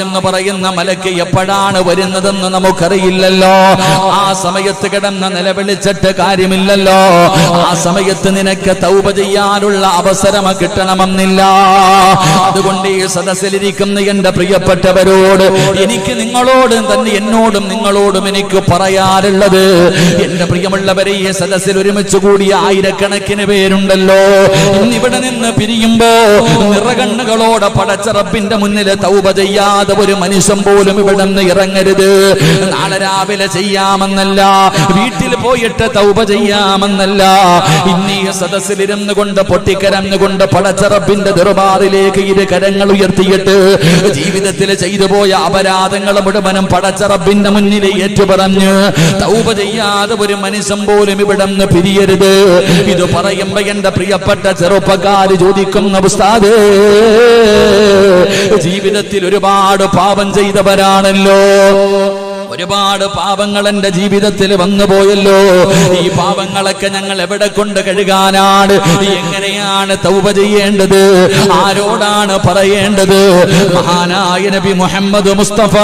എന്ന് പറയുന്ന മലക്ക് എപ്പോഴാണ് വരുന്നതെന്ന് നമുക്കറിയില്ലല്ലോ. ആ സമയത്ത് കിടന്ന് നിലവിളിച്ചിട്ട് കാര്യമില്ലല്ലോ. ആ സമയത്ത് നിനക്ക് തൗബ ചെയ്യാനുള്ള അവസരം കിട്ടണമെന്നില്ല. അതുകൊണ്ട് ഈ സദസ്സിലിരിക്കുന്ന എന്റെ പ്രിയപ്പെട്ടവരോട് എനിക്ക് നിങ്ങളോട് തന്നെ, എന്നോടും നിങ്ങളോടും എനിക്ക് പറയാറുള്ളത്, എന്റെ പ്രിയമുള്ളവരെ, ഈ സദസ്സിൽ ഒരുമിച്ച് കൂടിയ ആയിരക്കണക്കിന് പേരുണ്ടല്ലോ. ഇന്നിവിടെ നിന്ന് പിരിയുമ്പോ നിറകണ്ണുകളോടെ പടച്ച റബ്ബിന്റെ മുന്നിൽ തൗബ ചെയ്യാതെ ഒരു മനുഷ്യൻ പോലും ഇവിടെ നിന്ന് ഇറങ്ങരുത്. നാളെ രാവിലെ ചെയ്യാമെന്നല്ല, വീട്ടിൽ പോയിട്ട് തൗബ ചെയ്യാമെന്നല്ല, ഇന്നീ സദസ്സിലിരുന്ന് കൊണ്ട് പൊട്ടിക്കരഞ്ഞുകൊണ്ട് പടച്ച റബ്ബിന്റെ ദർബാറിലേക്ക് ഇരു കരങ്ങൾ ഉയർത്തിയിട്ട് ജീവിതത്തിൽ ചെയ്തു പോയ അപരാധങ്ങൾ മുഴുവനും പടച്ച റബ്ബിന്റെ മുന്നിൽ ഏറ്റുപറഞ്ഞ് തൗബ ചെയ്യാതെ ഒരു മനുഷ്യൻ പോലും ഇവിടെ നിന്ന് പിരിയരുത്. ഇത് പറയുമ്പോ എന്റെ പ്രിയപ്പെട്ട ചെറുപ്പക്കാര് ചോദിക്കുന്ന ഉസ്താദേ, ജീവിതത്തിൽ ഒരുപാട് പാപം ചെയ്തവരാണല്ലോ, ഒരുപാട് പാപങ്ങൾ എന്റെ ജീവിതത്തിൽ വന്നു പോയല്ലോ. ഈ പാപങ്ങളൊക്കെ ഞങ്ങൾ എവിടെ കൊണ്ട് കഴുകാനാണ്? എങ്ങനെയാണ് തൗബ ചെയ്യേണ്ടത്? ആരോടാണ് പറയേണ്ടത്? മഹാനായ നബി മുഹമ്മദ് മുസ്തഫ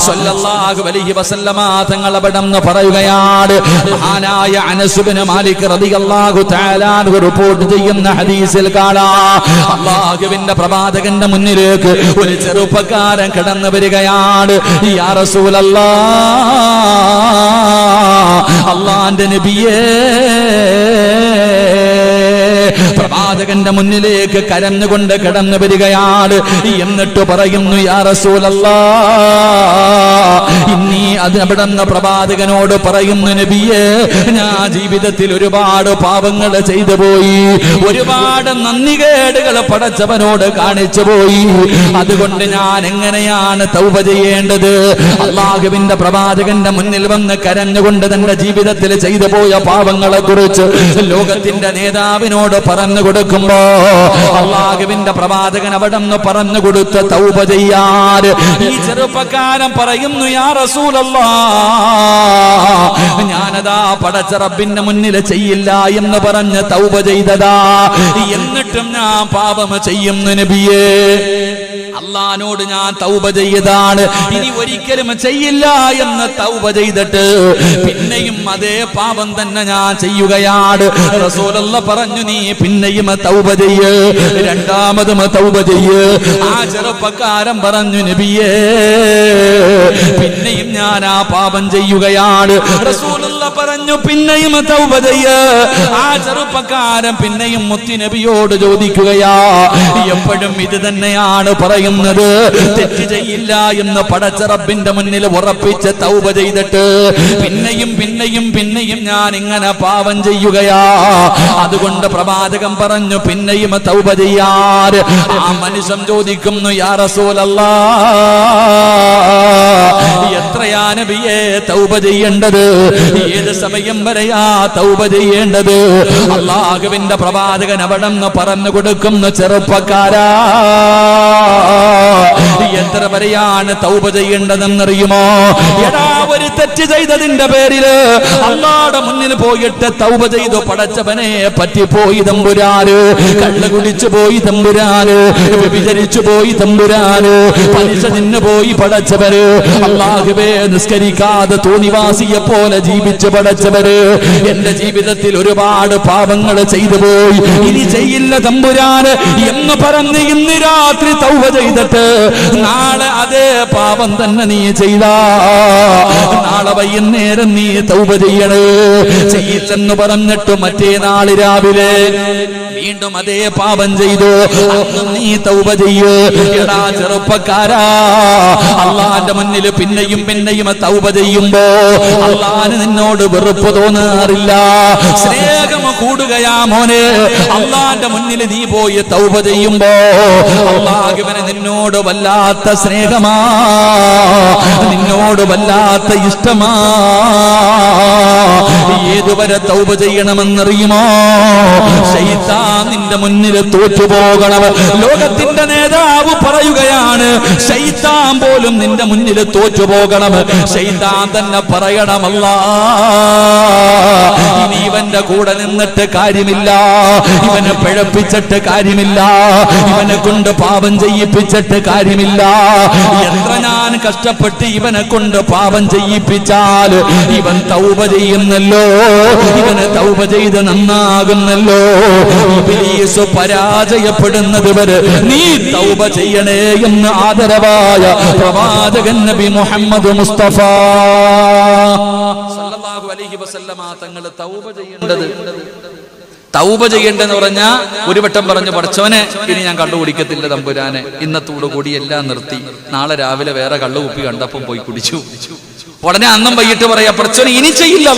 സ്വല്ലല്ലാഹു അലൈഹി വസല്ലമ തങ്ങൾ അവിടെന്ന് പറയുകയാണ്. മഹാനായ അനസ് ഇബ്നു മാലിക് റളിയല്ലാഹു തആല അൻഹു റിപ്പോർട്ട് ചെയ്യുന്ന ഹദീസിൽ കാണാം, അല്ലാഹുവിന്റെ പ്രവാചകന്റെ മുന്നിലേക്ക് ഒരു ചെറുപ്പക്കാരൻ കടന്നു വരികയാണ്. യാ റസൂലല്ലാഹ്, അല്ലാഹുവിന്റെ നബിയേ, പ്രവാചകന്റെ മുന്നിലേക്ക് കരഞ്ഞുകൊണ്ട് കടന്നു വരികയാണ്. എന്നിട്ട് പറയുന്നു, യാ റസൂലല്ലാഹ്, ഇന്നീ അതിനവിടുന്ന് പ്രവാചകനോട് പറയുന്നു, നബിയേ, ഞാൻ ജീവിതത്തിൽ ഒരുപാട് പാപങ്ങൾ ചെയ്തു പോയി, ഒരുപാട് നന്ദികേടുകൾ പടച്ചവനോട് കാണിച്ചു പോയി. അതുകൊണ്ട് ഞാൻ എങ്ങനെയാണ് തൗബ ചെയ്യേണ്ടത്? അല്ലാഹുവിന്റെ പ്രവാചകന്റെ മുന്നിൽ വന്ന് കരഞ്ഞുകൊണ്ട് തന്റെ ജീവിതത്തിൽ ചെയ്തു പോയ പാപങ്ങളെ കുറിച്ച് ലോകത്തിന്റെ നേതാവിനോട് പറഞ്ഞു കൊടുക്കുമ്പോ അല്ലാഹുവിന്റെ പ്രവാചകൻ അവിടെ നിന്ന് പറഞ്ഞു കൊടുത്ത തൗബ ചെയ്യാൻ ഈ ചെറുപ്പക്കാരൻ പറയുന്നു, യാ റസൂലല്ലാഹ്, ഞാനതാ പടച്ച റബ്ബിന്റെ മുന്നിൽ ചെയ്യില്ല എന്ന് പറഞ്ഞ് തൗബ ചെയ്തതാ, എന്നിട്ടും ഞാൻ പാപം ചെയ്യുന്നു നബിയേ. അല്ലാഹുവിനോട് ഞാൻ തൗബ ചെയ്തതാണ്, ഇനി ഒരിക്കലും ചെയ്യില്ല എന്ന് തൗബ ചെയ്തിട്ട് പിന്നെയും അതേ പാപം തന്നെ ഞാൻ ചെയ്യുകയാണ്. റസൂലുള്ളാഹി പറഞ്ഞു, നീ പിന്നെയും തൗബ ചെയ്യ്, രണ്ടാമതും തൗബ ചെയ്യ്. ആ ചെറുപ്പക്കാരൻ പറഞ്ഞു, നബിയേ, പിന്നെയും ഞാൻ ആ പാപം ചെയ്യുകയാണ്. റസൂലുള്ളാഹി പറഞ്ഞു, പിന്നെയും തൗബ ചെയ്യ്. ആ ചെറുപ്പക്കാരൻ പിന്നെയും മുത്തി നബിയോട് ചോദിക്കുകയാ, എപ്പോഴും ഇത് തന്നെയാണ് പറയുന്നത്, തെറ്റ് ചെയ്യില്ല എന്ന് പടച്ച റബ്ബിന്റെ മുന്നിൽ ഉറപ്പിച്ച് തൗബ ചെയ്തിട്ട് പിന്നെയും പിന്നെയും പിന്നെയും ഞാൻ ഇങ്ങനെ പാപം ചെയ്യുകയാ. അതുകൊണ്ട് പ്രവാചകൻ പറഞ്ഞു, പിന്നെയും തൗബ ചെയ്യാൻ. ആ മനുഷ്യൻ ചോദിക്കുന്നു, യാ റസൂലല്ലാഹ്, എത്രയാ നബിയേ തൗബ ചെയ്യേണ്ടത്? ഏത് സമയം വരെയാ തൗബ ചെയ്യേണ്ടത്? അല്ലാഹുവിന്റെ പ്രവാചകൻ അവിടെ നിന്ന് പറഞ്ഞു കൊടുക്കുന്നു, ചെറുപ്പക്കാരാ, എത്ര വരെയാണ് തൗബ ചെയ്യേണ്ടതെന്നറിയുമോ? എടാ, ഒരു തെറ്റ് ചെയ്തതിന്റെ പേരില് അല്ലാഹുവിന്റെ മുന്നിൽ പോയിട്ട് തൗബ ചെയ്തു, പടച്ചവനെ പറ്റിപ്പോയി തമ്പുരാന്, കള്ള് കുടിച്ചു പോയി തമ്പുരാന്, വ്യഭിചരിച്ചു പോയി തമ്പുരാന്, പലിശ തിന്നു പോയി പടച്ചവര്, അല്ലാഹുവേ നിസ്കരിക്കാതെ തോന്നിവാസിയെ പോലെ ജീവിച്ചു പടച്ചവര്, എന്റെ ജീവിതത്തിൽ ഒരുപാട് പാപങ്ങൾ ചെയ്തു പോയി, ഇനി ചെയ്യില്ല തമ്പുരാന് എന്ന് പറഞ്ഞ് ഇന്ന് രാത്രി തൗബ ചെയ്തിട്ട് നാളെ അതേ പാപം തന്നെ നീ ചെയ്താ നാളെ വൈകുന്നേരം നീ തൗബ ചെയ്യണേ. ചെയ്യില്ലെന്ന് പറഞ്ഞിട്ട് മറ്റേ നാള് രാവിലെ വീണ്ടും അതേ പാപം ചെയ്തു, അന്ന് നീ തൗബ ചെയ്യ്. എടാ ചെറുപ്പക്കാരാ, അല്ലാഹുവിന്റെ മുന്നിൽ പിന്നെയും പിന്നെയും തൗബ ചെയ്യുമ്പോ അല്ലാഹുവിന് നിന്നോട് വെറുപ്പ് തോന്നാറില്ല, സ്നേഹം കൂടുകയാ മോനെ. അല്ലാഹുവിന്റെ മുന്നിൽ നീ പോയി തൗബ ചെയ്യുമ്പോ അല്ലാഹുവിന് നിന്നോട് വല്ലാത്ത സ്നേഹമാ, നിന്നോട് വല്ലാത്ത ഇഷ്ടമാ. ഏതുവരെ തൗബ ചെയ്യണമെന്നറിയുമോ? ശൈത്താൻ നിന്റെ മുന്നിൽ തോറ്റുപോകണം. ലോകത്തിന്റെ നേതാവ് പറയുകയാണ്, ശൈത്താൻ പോലും നിന്റെ മുന്നിൽ തോറ്റുപോകണം. ശൈത്താൻ തന്നെ പറയണം, അല്ലാഹ് ഇനി ഇവന്റെ കൂടെ നിന്നിട്ട് കാര്യമില്ല, ഇവനെ പിഴപ്പിച്ചിട്ട് കാര്യമില്ല, ഇവനെ കൊണ്ട് പാപം ചെയ്യിപ്പിച്ചിട്ട് കാര്യമില്ല. എത്ര ഞാൻ കഷ്ടപ്പെട്ട് ഇവനെ കൊണ്ട് പാപം ചെയ്യിപ്പിച്ചാൽ ഇവൻ തൗബ ചെയ്യുന്നല്ലോ, ഇവനെ തൗബ ചെയ്ത് നന്നാകുന്നല്ലോ. ഇബ്ലീസ് പരാജയപ്പെടുന്നത് വരെ നീ തൗബ ചെയ്യണേ എന്ന് ആദരവായ പ്രവാചകൻ നബി മുഹമ്മദ് മുസ്തഫ സല്ലല്ലാഹു അലൈഹി വസല്ലമ തങ്ങൾ തൗബ ചെയ്യേണ്ടെന്ന് പറഞ്ഞാൽ ഒരു വട്ടം പറഞ്ഞു, പഠിച്ചവനെ ഇനി ഞാൻ കള്ളു കുടിക്കത്തില്ല തമ്പുരാനെ, ഇന്നത്തോടു കൂടി എല്ലാം നിർത്തി, നാളെ രാവിലെ വേറെ കള്ളു കുപ്പി കണ്ടപ്പം പോയി കുടിച്ചു. ഉടനെ അന്നും വൈകിട്ട് പറയാ, പഠിച്ചവനെ ഇനി ചെയ്യില്ല,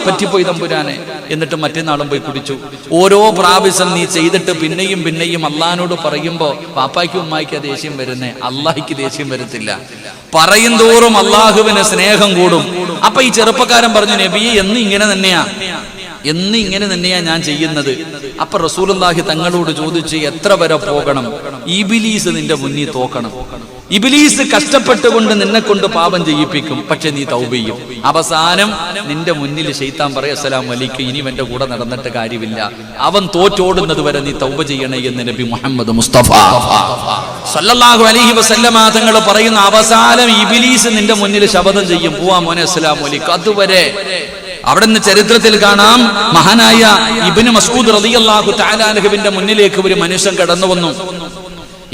പറ്റിപ്പോയി തമ്പുരാനെ, എന്നിട്ട് മറ്റന്നാളും പോയി കുടിച്ചു. ഓരോ പ്രാവശ്യം നീ ചെയ്തിട്ട് പിന്നെയും പിന്നെയും അള്ളാഹിനോട് പറയുമ്പോ പാപ്പായ്ക്കും ഉമ്മായിക്ക് ദേഷ്യം വരുന്നേ, അള്ളാഹിക്ക് ദേഷ്യം വരത്തില്ല. പറയും തോറും അള്ളാഹുവിന് സ്നേഹം കൂടും. അപ്പൊ ഈ ചെറുപ്പക്കാരൻ പറഞ്ഞു, നബിയെ എന്ന് ഇങ്ങനെ തന്നെയാ ഞാൻ ചെയ്യുന്നത്. അപ്പൊ റസൂലുള്ളാഹി തങ്ങളോട് ചോദിച്ചു, എത്ര വരെ പോകണം? ഇബ്ലീസ് നിന്റെ മുന്നിൽ തോക്കണം. ഇബ്ലീസ് കഷ്ടപ്പെട്ടുകൊണ്ട് നിന്നെ കൊണ്ട് പാപം ചെയ്യിപ്പിക്കും, പക്ഷെ നീ തൗബ ചെയ്യും. അവസാനം നിന്റെ മുന്നിൽ ശൈത്താൻ പറയും, അസ്സലാമു അലൈക്കും, ഇനി ഇവന്റെ കൂടെ നടന്നിട്ട് കാര്യമില്ല, അവൻ തോറ്റോടുന്നത് വരെ നീ തൗബ ചെയ്യണേ എന്ന് നബി മുഹമ്മദ് മുസ്തഫ സല്ലല്ലാഹു അലൈഹി വസല്ലമ തങ്ങൾ പറയുന്ന, അവസാനം ഇബ്ലീസ് നിന്റെ മുന്നിൽ ശപഥം ചെയ്യും, പോവാ മോനെ അസ്സലാമു അലൈക്കും. അതുവരെ അവിടുന്ന് ചരിത്രത്തിൽ കാണാം, മഹാനായ ഇബ്നു മസ്ഊദ് റളിയല്ലാഹു തആല അൻഹുവിന്റെ മുന്നിലേക്ക് ഒരു മനുഷ്യൻ കടന്നു വന്നു.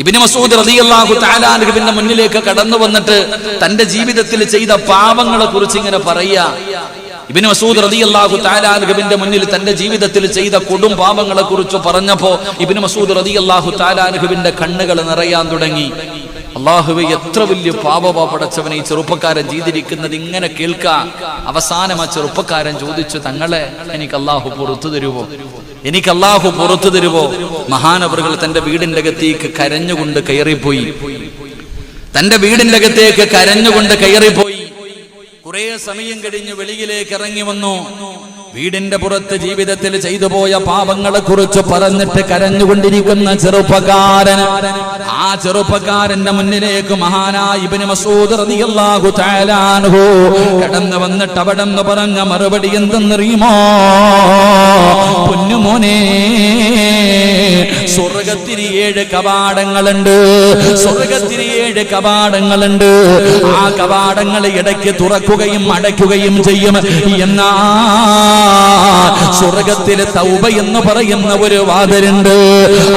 ഇബ്നു മസ്ഊദ് റളിയല്ലാഹു തആല അൻഹുവിന്റെ മുന്നിലേക്ക് കടന്നു വന്നിട്ട് തന്റെ ജീവിതത്തിൽ ചെയ്ത പാപങ്ങളെ കുറിച്ച് ഇങ്ങനെ പറയാ. ഇബ്നു മസ്ഊദ് റളിയല്ലാഹു തആല അൻഹുവിന്റെ മുന്നിൽ തന്റെ ജീവിതത്തിൽ ചെയ്ത കൊടും പാപങ്ങളെ കുറിച്ച് പറഞ്ഞപ്പോ ഇബ്നു മസ്ഊദ് റളിയല്ലാഹു തആല അൻഹുവിന്റെ കണ്ണുകൾ നിറയാൻ തുടങ്ങി. അല്ലാഹുവേ, എത്ര വലിയ പാപമാ പടച്ചവനെ ഈ ചെറുപ്പക്കാരൻ ചെയ്തിരിക്കുന്നത്, ഇങ്ങനെ കേൾക്കാം. അവസാനം ആ ചെറുപ്പക്കാരൻ ചോദിച്ചു, തങ്ങളെ എനിക്ക് അല്ലാഹു പുറത്തു തരുവോ, എനിക്ക് അല്ലാഹു പുറത്തു തരുവോ? മഹാനവറുകൾ തന്റെ വീടിന്റെ അകത്തേക്ക് കരഞ്ഞുകൊണ്ട് കയറിപ്പോയി. തന്റെ വീടിന്റെ അകത്തേക്ക് കരഞ്ഞുകൊണ്ട് കയറിപ്പോയി. കുറെ സമയം കഴിഞ്ഞ് വെളിയിലേക്ക് ഇറങ്ങി വന്നു. വീടിന്റെ പുറത്ത് ജീവിതത്തിൽ ചെയ്തു പോയ പാപങ്ങളെ കുറിച്ച് പറഞ്ഞിട്ട് കരഞ്ഞുകൊണ്ടിരിക്കുന്ന ചെറുപ്പക്കാരൻ, ആ ചെറുപ്പക്കാരന്റെ മുന്നിലേക്ക് മഹാനായ ഇബ്നു മസ്ഊദ് റളിയല്ലാഹു തആല അൻഹു കടന്നു വന്നിട്ട് അവിടെന്ന് പറഞ്ഞ മറുപടി എന്തെന്നറിയുമോ? പൊന്നുമോനെ, സ്വർഗത്തിന് 7 കവാടങ്ങളുണ്ട്, സ്വർഗത്തിന് 7 കവാടങ്ങളുണ്ട്. ആ കവാടങ്ങൾ ഇടയ്ക്ക് തുറക്കുകയും അടയ്ക്കുകയും ചെയ്യും. എന്നാ സ്വർഗത്തിലെ തൗബ എന്ന് പറയുന്ന ഒരു വാതിലുണ്ട്.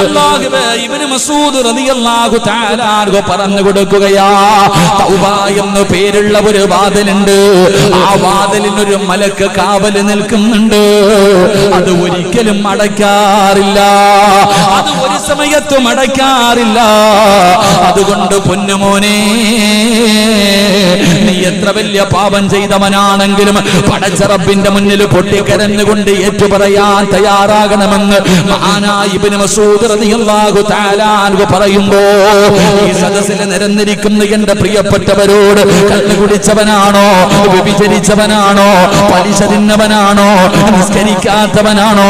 അല്ലാഹുവേ, ഇബ്നു മസ്ഊദ് റളിയല്ലാഹു തആല അൻഹു പറഞ്ഞു കൊടുക്കുകയാ, തൗബ എന്ന് പേരുള്ള ഒരു വാതിലുണ്ട്. ആ വാതിലിനൊരു മലക്ക് കാവൽ നിൽക്കുന്നുണ്ട്. അത് ഒരിക്കലും അടയ്ക്കാറില്ല, അത് ഒരു സമയത്തും അടയ്ക്കാറില്ല. അതുകൊണ്ട് പൊന്നുമോനെ, നീ എത്ര വലിയ പാപം ചെയ്തവനാണെങ്കിലും പടച്ച റബ്ബിന്റെ മുന്നിൽ പൊട്ടിക്കരഞ്ഞുകൊണ്ട് ഏറ്റുപറയാൻ തയ്യാറാകണമെന്ന് മഹാനായ ഇബ്നു മസ്ഊദ് റളിയല്ലാഹു തആല അൻഹു പറയുമ്പോ, ഈ സദസ്സിൽ നിരന്നിരിക്കുന്ന എന്റെ പ്രിയപ്പെട്ടവരോട്, കള്ളു കുടിച്ചവനാണോ, വ്യഭിചരിച്ചവനാണോ, പലിശ തിന്നവനാണോ, നിസ്കരിക്കാത്തവനാണോ,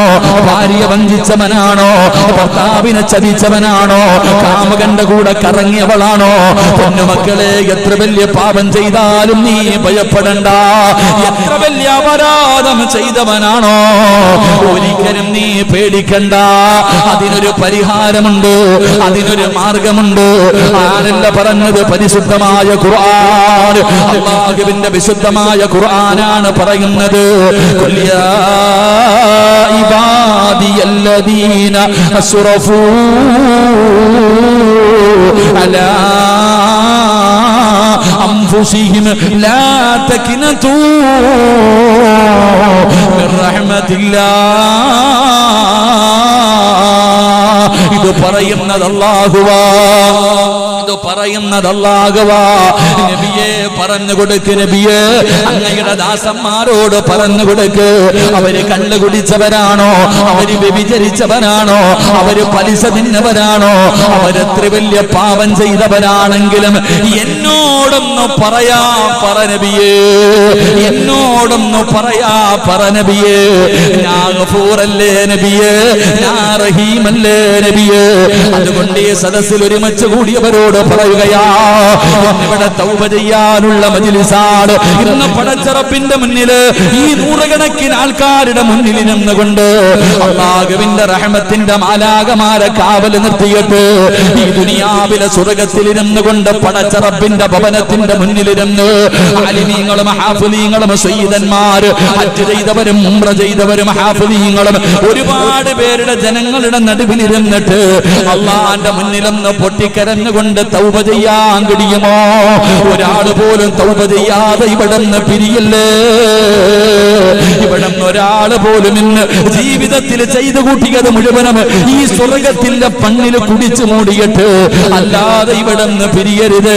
ഭാര്യ വഞ്ചിച്ചവനാണോ, ഭർത്താവിനെ ചതിച്ചവനാണോ, കാമുകന്റെ കൂടെ കറങ്ങിയവളാണോ, പൊന്നുമക്കളെ, എത്ര വലിയ പാപം ചെയ്താലും നീ ഭയപ്പെടണ്ട. എത്ര വലിയ അപരാധം ചെയ്തവനാണോ, ഒരിക്കലും നീ പേടിക്കണ്ട. അതിനൊരു പരിഹാരമുണ്ട്, അതിനൊരു മാർഗമുണ്ട്. ആരല്ല പറഞ്ഞത്? പരിശുദ്ധമായ ഖുർആൻ, അല്ലാഹുവിന്റെ വിശുദ്ധമായ ഖുർആനാണ് പറയുന്നത്. ഖുൽ യാ ഇബാദിയല്ലദീന അസ്റഫൂ അലാ അൻഫുസിഹിം ലാ തഖ്നതൂ മിർ റഹ്മത്തില്ലാഹ്. ഇത് പറയുന്നത് അല്ലാഹുവാ, ഇത് പറയുന്നത് അല്ലാഹുവാ. നബിയെ പറഞ്ഞു കൊടുക്ക്, നബിയെ അങ്ങയുടെ ദാസന്മാരോട് പറഞ്ഞു കൊടുക്ക്. അവര് കള്ളു കുടിച്ചവരാണോ, അവര് വ്യഭിചരിച്ചവരാണോ, അവര് പലിശ തിന്നവരാണോ, അവരെത്ര വലിയ പാപം ചെയ്തവരാണെങ്കിലും എന്നോടൊന്ന് പറയാ പറ നബിയേ, എന്നോടൊന്ന് പറയാ പറ നബിയേ. ഞാൻ ഗഫൂറല്ലേ നബിയേ, ഞാൻ റഹീമല്ലേ നബിയേ. അതുകൊണ്ട് ഈ സദസ്സിൽ ഒരുമിച്ച് കൂടിയവരോട് പറയുകയാ, ഇവിടെ തൗബ ചെയ്യാനുള്ള മജ്‌ലിസാണ്. ഇന്ന് പടച്ചറപ്പിന്റെ മുന്നില് ഈ നൂറുകണക്കിന് ആൾക്കാരുടെ മുന്നിൽ നിന്നുകൊണ്ട് അല്ലാഹുവിന്റെ റഹ്മത്തിന്റെ മാലാഖമാരെ കാവൽ നിർത്തിയിട്ട് ഈ ദുനിയാവിലെ സ്വർഗ്ഗത്തിലിരുന്ന് കൊണ്ട് പടച്ചറപ്പിന്റെ ഭവനത്തിന്റെ മുന്നിലിരുന്ന് ആലിമീങ്ങളും ഹാഫിളീങ്ങളും സയ്യിദന്മാര് ഹജ്ജ് ചെയ്തവരും ഉംറ ചെയ്തവരും ഹാഫിളീങ്ങളും ഒരുപാട് പേരുടെ ജനങ്ങളുടെ നടുവിലിരുന്നിട്ട് അള്ളാന്റെ മുന്നിലൊന്ന് പൊട്ടിക്കരഞ്ഞുകൊണ്ട് തൗബ ചെയ്യാൻ കഴിയുമോ? ഒരാൾ പോലും തൗബ ചെയ്യാതെ ഇവിടുന്ന് പിരിയല്ലേ. ഇവിടുന്ന് ഒരാൾ പോലും ഇന്ന് ജീവിതത്തിൽ ചെയ്തു കൂട്ടിയത് മുഴുവനും ഈ സ്വർഗ്ഗത്തിന്റെ പണ്ണിൽ കുടിച്ചു മൂടിയിട്ട് അല്ലാതെ ഇവിടുന്ന് പിരിയരുത്.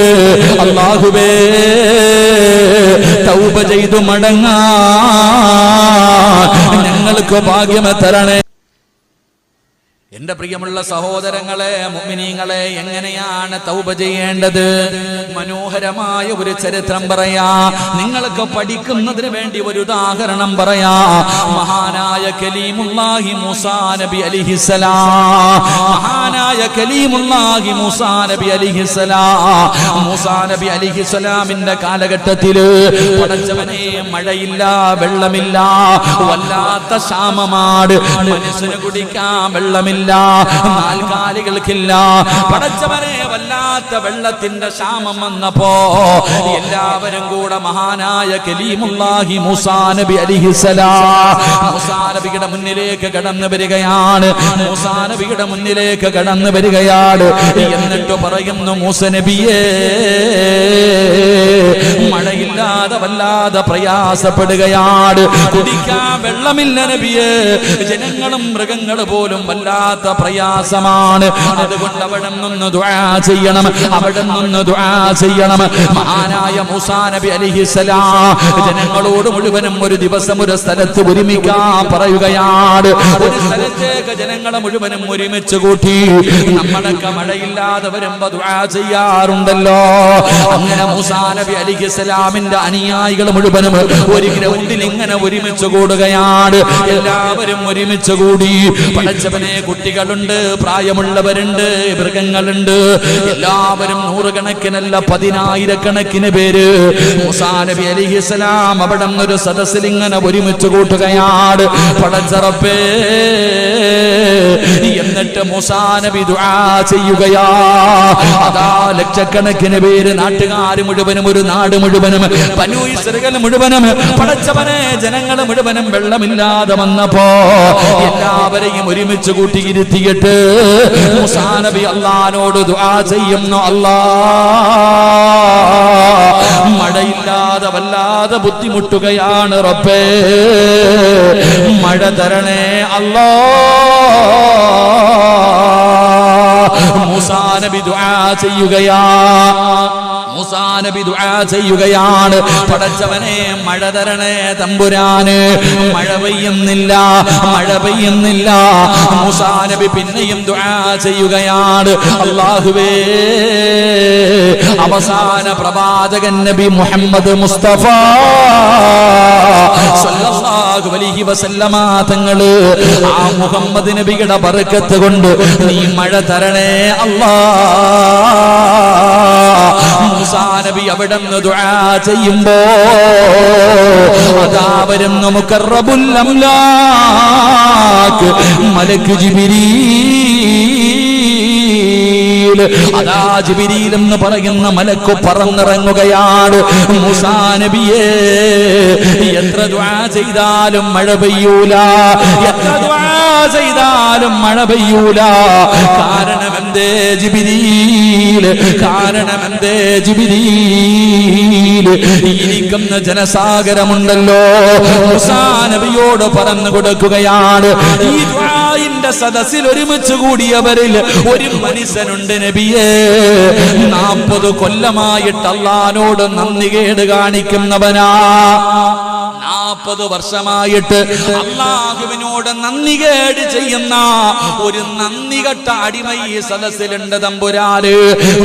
അല്ലാഹുവേ, തൗബ ചെയ്തു മടങ്ങാൻ ഞങ്ങൾക്ക് ഭാഗ്യം തരണേ. എന്റെ പ്രിയമുള്ള സഹോദരങ്ങളെ, മുഅ്മിനീങ്ങളെ, എങ്ങനെയാണ് തൗബ ചെയ്യേണ്ടത്? മനോഹരമായ ഒരു ചരിത്രം പറയാ, നിങ്ങൾക്ക് പഠിക്കുന്നതിന് വേണ്ടി ഒരു ഉദാഹരണം പറയാ. മഹാനായ കലീമുല്ലാഹി മൂസാ നബി അലൈഹിസ്സലാം, മഹാനായ കലീമുല്ലാഹി മൂസാ നബി അലൈഹിസ്സലാം, മൂസാ നബി അലൈഹിസ്സലാമിന്റെ കാലഘട്ടത്തില് പടച്ചവനെ മഴയില്ല, വെള്ളമില്ല, വല്ലാത്ത ക്ഷാമമാണ്, മനുഷ്യന് കുടിക്കാൻ വെള്ളമില്ല, നാൽക്കാലികൾക്കില്ല. പടച്ചവനെ വല്ലാത്ത വെള്ളത്തിന്റെ ക്ഷാമം വന്നപ്പോ എല്ലാവരും കൂടെ മഹാനായ കലീമുല്ലാഹി മൂസാ നബി അലൈഹിസ്സലാം മൂസാ നബിയുടെ മുന്നിലേക്ക് കടന്നു വരികയാണ്. മൂസാ നബിയുടെ മുന്നിലേക്ക് കടന്നു വരികയാണ്. എന്നിട്ട് പറയുന്നു, മൂസ നബിയേ, മഴയില്ലാതെ വല്ലാതെ പ്രയാസപ്പെടുകയാണ്, കുടിക്കാൻ വെള്ളമില്ല നബിയേ, ജനങ്ങളും മൃഗങ്ങളും പോലും വല്ലാത്ത പ്രയാസമാണ്. അതുകൊണ്ട് അവിടെ നിന്ന് ദുആ ചെയ്യണം, അവിടെ നിന്ന് ദുആ ചെയ്യണം. മഹാനായ മൂസാ നബി അലൈഹിസ്സലാം ജനങ്ങളോട് മുഴുവനും ഒരു ദിവസം ഒരു സ്ഥലത്ത് ഒരുമിക്കാൻ പറയുകയാണ്. ഒരു സ്ഥലത്തേക്ക് ജനങ്ങളെ മുഴുവനും ഒരുമിച്ച് കൂട്ടി നമ്മളൊക്കെ മഴയില്ലാതെ വരുമ്പോ ദുആ ചെയ്യാറുണ്ടല്ലോ. അങ്ങനെ മൂസാ നബി അലൈഹിസ്സലാമിന്റെ അനുയായികൾ മുഴുവനും ഒരു ഗ്രൗണ്ടിൽ ഇങ്ങനെ ഒരുമിച്ച് കൂടുകയാണ്. എല്ലാവരും ഒരുമിച്ച് കൂടി. പടച്ചവനെ, കുട്ടികളുണ്ട്, പ്രായമുള്ളവരുണ്ട്, മൃഗങ്ങളുണ്ട്, എല്ലാവരും നൂറുകണക്കിനല്ല പതിനായിരക്കണക്കിന് പേര് മൂസാ നബി അലൈഹിസ്സലാം അവിടെ ഒരു സദസ്സിൽ ഇങ്ങനെ ഒരുമിച്ച് കൂട്ടുകയാണ്. പടച്ചറപ്പേ, എന്നിട്ട് മൂസാ നബി ദുആ ചെയ്യുകയാ. അതാ ലക്ഷക്കണക്കിന് പേര്, നാട്ടുകാർ മുഴുവനും, ഒരു നാട് മുഴുവനും, ബനൂ ഇസ്രായേൽ മുഴുവനും, പടച്ചവനെ ജനങ്ങൾ മുഴുവനും വെള്ളമില്ലാതെ വന്നപ്പോ എല്ലാവരെയും ഒരുമിച്ച് കൂട്ടിയിരുത്തിയിട്ട് മൂസാ നബി അല്ലാഹുവോട് ദുആ ചെയ്യുന്നു. അല്ലാഹ്, മഴയില്ലാതെ വല്ലാതെ ബുദ്ധിമുട്ടുകയാണ് റബ്ബേ, മഴ തരണേ അല്ലാഹ്. മൂസാ നബി ദുആ ചെയ്യുകയാ. മൂസാ നബി ദുആ ചെയ്യുകയാണ്, പടച്ചവനെ മഴ തരണേ തമ്പുരാന്. മഴ പെയ്യുന്നില്ല, മഴ പെയ്യുന്നില്ല. മൂസാ നബി പിന്നെയും ദുആ ചെയ്യുകയാണ്. അല്ലാഹുവേ, അവസാന പ്രവാചകൻ നബി മുഹമ്മദ് മുസ്തഫ സല്ലല്ലാഹു അലൈഹി വസല്ലമ തങ്ങള്, ആ മുഹമ്മദ് നബിയുടെ ബർക്കത്ത് കൊണ്ട് നീ മഴ തരണേ അല്ലാഹ്. മൂസാ നബി അവിടെ നിന്ന് ദുആ ചെയ്യുമ്പോ അതാ വരുന്നു മുഖറബുൽ അംലാക്ക് മലക്ക് ജിബ്രീൽ. അതാ ജിബ്രീൽ എന്ന് പറയുന്ന മലക്ക് പറന്നിറങ്ങുകയാണ്. മൂസാ നബിയേ, എത്ര ദുആ ചെയ്താലും മഴ പെയ്യൂല, എത്ര ദുആ ചെയ്താലും മഴ പെയ്യൂല. കാരണം എന്തേ ജിബ്രീൽ? കാരണം എന്തേ ജിബ്രീൽ? ഇരിക്കുന്ന ജനസാഗരമുണ്ടല്ലോ, മൂസാ നബിയോട് പറഞ്ഞു കൊടുക്കുകയാണ്. ഈ ദുആഇന്റെ സദസ്സിൽ ഒരുമിച്ച് കൂടിയവരിൽ ഒരു മനുഷ്യനുണ്ട് നബിയേ, 40 കൊല്ലമായിട്ട് അല്ലാഹുവോട് നന്ദികേട് കാണിക്കുന്നവനാ. 40 വർഷമായിട്ട് അല്ലാഹുവിനോട് എന്നോട് നന്ദികേട് ചെയ്യുന്ന ഒരു നന്ദികെട്ട അടിമ ഈ സദസ്സിലുണ്ട് തമ്പുരാന്.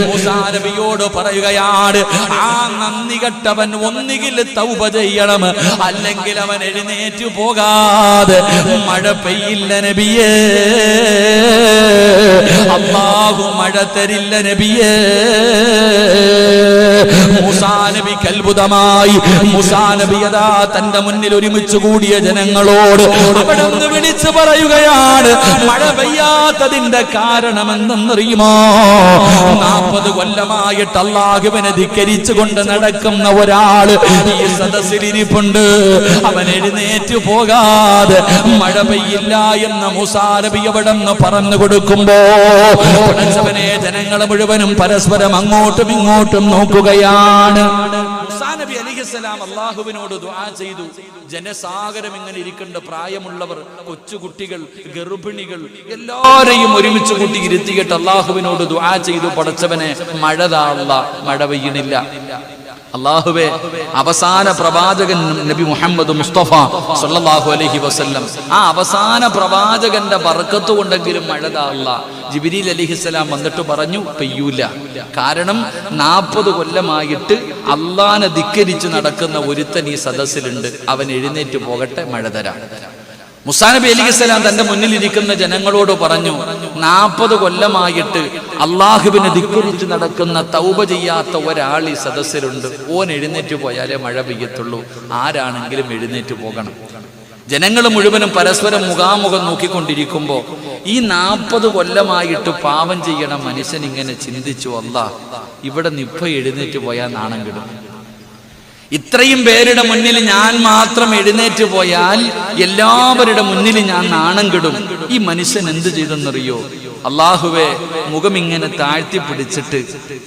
മൂസാ നബിയോട് പറയുകയാണ്, ആ നന്ദികെട്ടവൻ ഒന്നുകിൽ തൗബ ചെയ്യണം, അല്ലെങ്കിൽ അവൻ എഴുന്നേറ്റു പോകാതെ മഴ പെയ്യില്ല നബിയേ, അല്ലാഹു മഴ തരില്ല നബിയേ. മൂസാ നബിക്ക് അത്ഭുതമായി. മൂസാ നബി അതാ തന്റെ മുന്നിൽ ഒരുമിച്ച് കൂടിയ ജനങ്ങളോട് അവിടെ നിന്ന് വിളിച്ചു പറയുകയാണ്, മഴ പെയ്യാത്തതിന്റെ കാരണം എന്തെന്നറിയുമോ? 40 കൊല്ലമായിട്ട് അല്ലാഹുവിനെ ധിക്കരിച്ചു കൊണ്ട് നടക്കുന്ന ഒരാള് ഈ സദസ്സിലിരിപ്പുണ്ട്. അവൻ എഴുന്നേറ്റ് പോകാതെ മഴ പെയ്യില്ല എന്ന് മൂസാ നബി അവിടെ നിന്ന് പറഞ്ഞു കൊടുക്കുമ്പോ പടച്ചവനെ ജനങ്ങൾ മുഴുവനും പരസ്പരം അങ്ങോട്ടും ഇങ്ങോട്ടും നോക്കുകയാണ്. മൂസാ നബി അലൈഹിസ്സലാം അല്ലാഹുവിനോട് ദുആ ചെയ്തു. ജനസാഗരം ഇങ്ങനെ ഇരിക്കേണ്ട, പ്രായമുള്ളവർ, കൊച്ചുകുട്ടികൾ, ഗർഭിണികൾ എല്ലാരെയും ഒരുമിച്ച് കൂട്ടി ഇരുത്തിയിട്ട് അല്ലാഹുവിനോട് ദുആ ചെയ്തു, പടച്ചവനെ മഴ താ അല്ലാഹ്, മഴ പെയ്യണില്ല. അല്ലാഹുവേ, അവസാന പ്രവാചകൻ നബി മുഹമ്മദ് മുസ്തഫ സല്ലല്ലാഹു അലൈഹി വസല്ലം, ആ അവസാന പ്രവാചകന്റെ ബർക്കത്ത് കൊണ്ടെങ്കിലും മഴ താ അല്ലാഹ്. ജിബ്രീൽ അലൈഹിസ്സലാം വന്നിട്ട് പറഞ്ഞു, പെയ്യൂല. കാരണം 40 കൊല്ലമായിട്ട് അള്ളാനെ ധിക്കരിച്ച് നടക്കുന്ന ഒരുത്തൻ ഈ സദസ്സിലുണ്ട്, അവൻ എഴുന്നേറ്റ് പോകട്ടെ, മഴ തരാം. മൂസാ നബി അലൈഹിസ്സലാം തന്റെ മുന്നിലിരിക്കുന്ന ജനങ്ങളോട് പറഞ്ഞു, 40 കൊല്ലമായിട്ട് അള്ളാഹുവിനെ ധിക്കരിച്ച് നടക്കുന്ന തൗബ ചെയ്യാത്ത ഒരാൾ ഈ സദസ്സിലുണ്ട്, ഓൻ എഴുന്നേറ്റ് പോയാലേ മഴ പെയ്യത്തുള്ളൂ, ആരാണെങ്കിലും എഴുന്നേറ്റ് പോകണം. ജനങ്ങൾ മുഴുവനും പരസ്പരം മുഖാമുഖം നോക്കിക്കൊണ്ടിരിക്കുമ്പോ ഈ 40 കൊല്ലമായിട്ട് പാപം ചെയ്യണ മനുഷ്യൻ ഇങ്ങനെ ചിന്തിച്ചു, അല്ലാഹ് ഇവിടെ നിപ്പ എഴുന്നേറ്റ് പോയാൽ നാണം കെടും. ഇത്രയും പേരുടെ മുന്നിൽ ഞാൻ മാത്രം എഴുന്നേറ്റ് പോയാൽ എല്ലാവരുടെ മുന്നിൽ ഞാൻ നാണം കെടും. ഈ മനുഷ്യൻ എന്ത് ചെയ്തെന്നറിയോ? അല്ലാഹുവേ, മുഖം ഇങ്ങനെ താഴ്ത്തി പിടിച്ചിട്ട്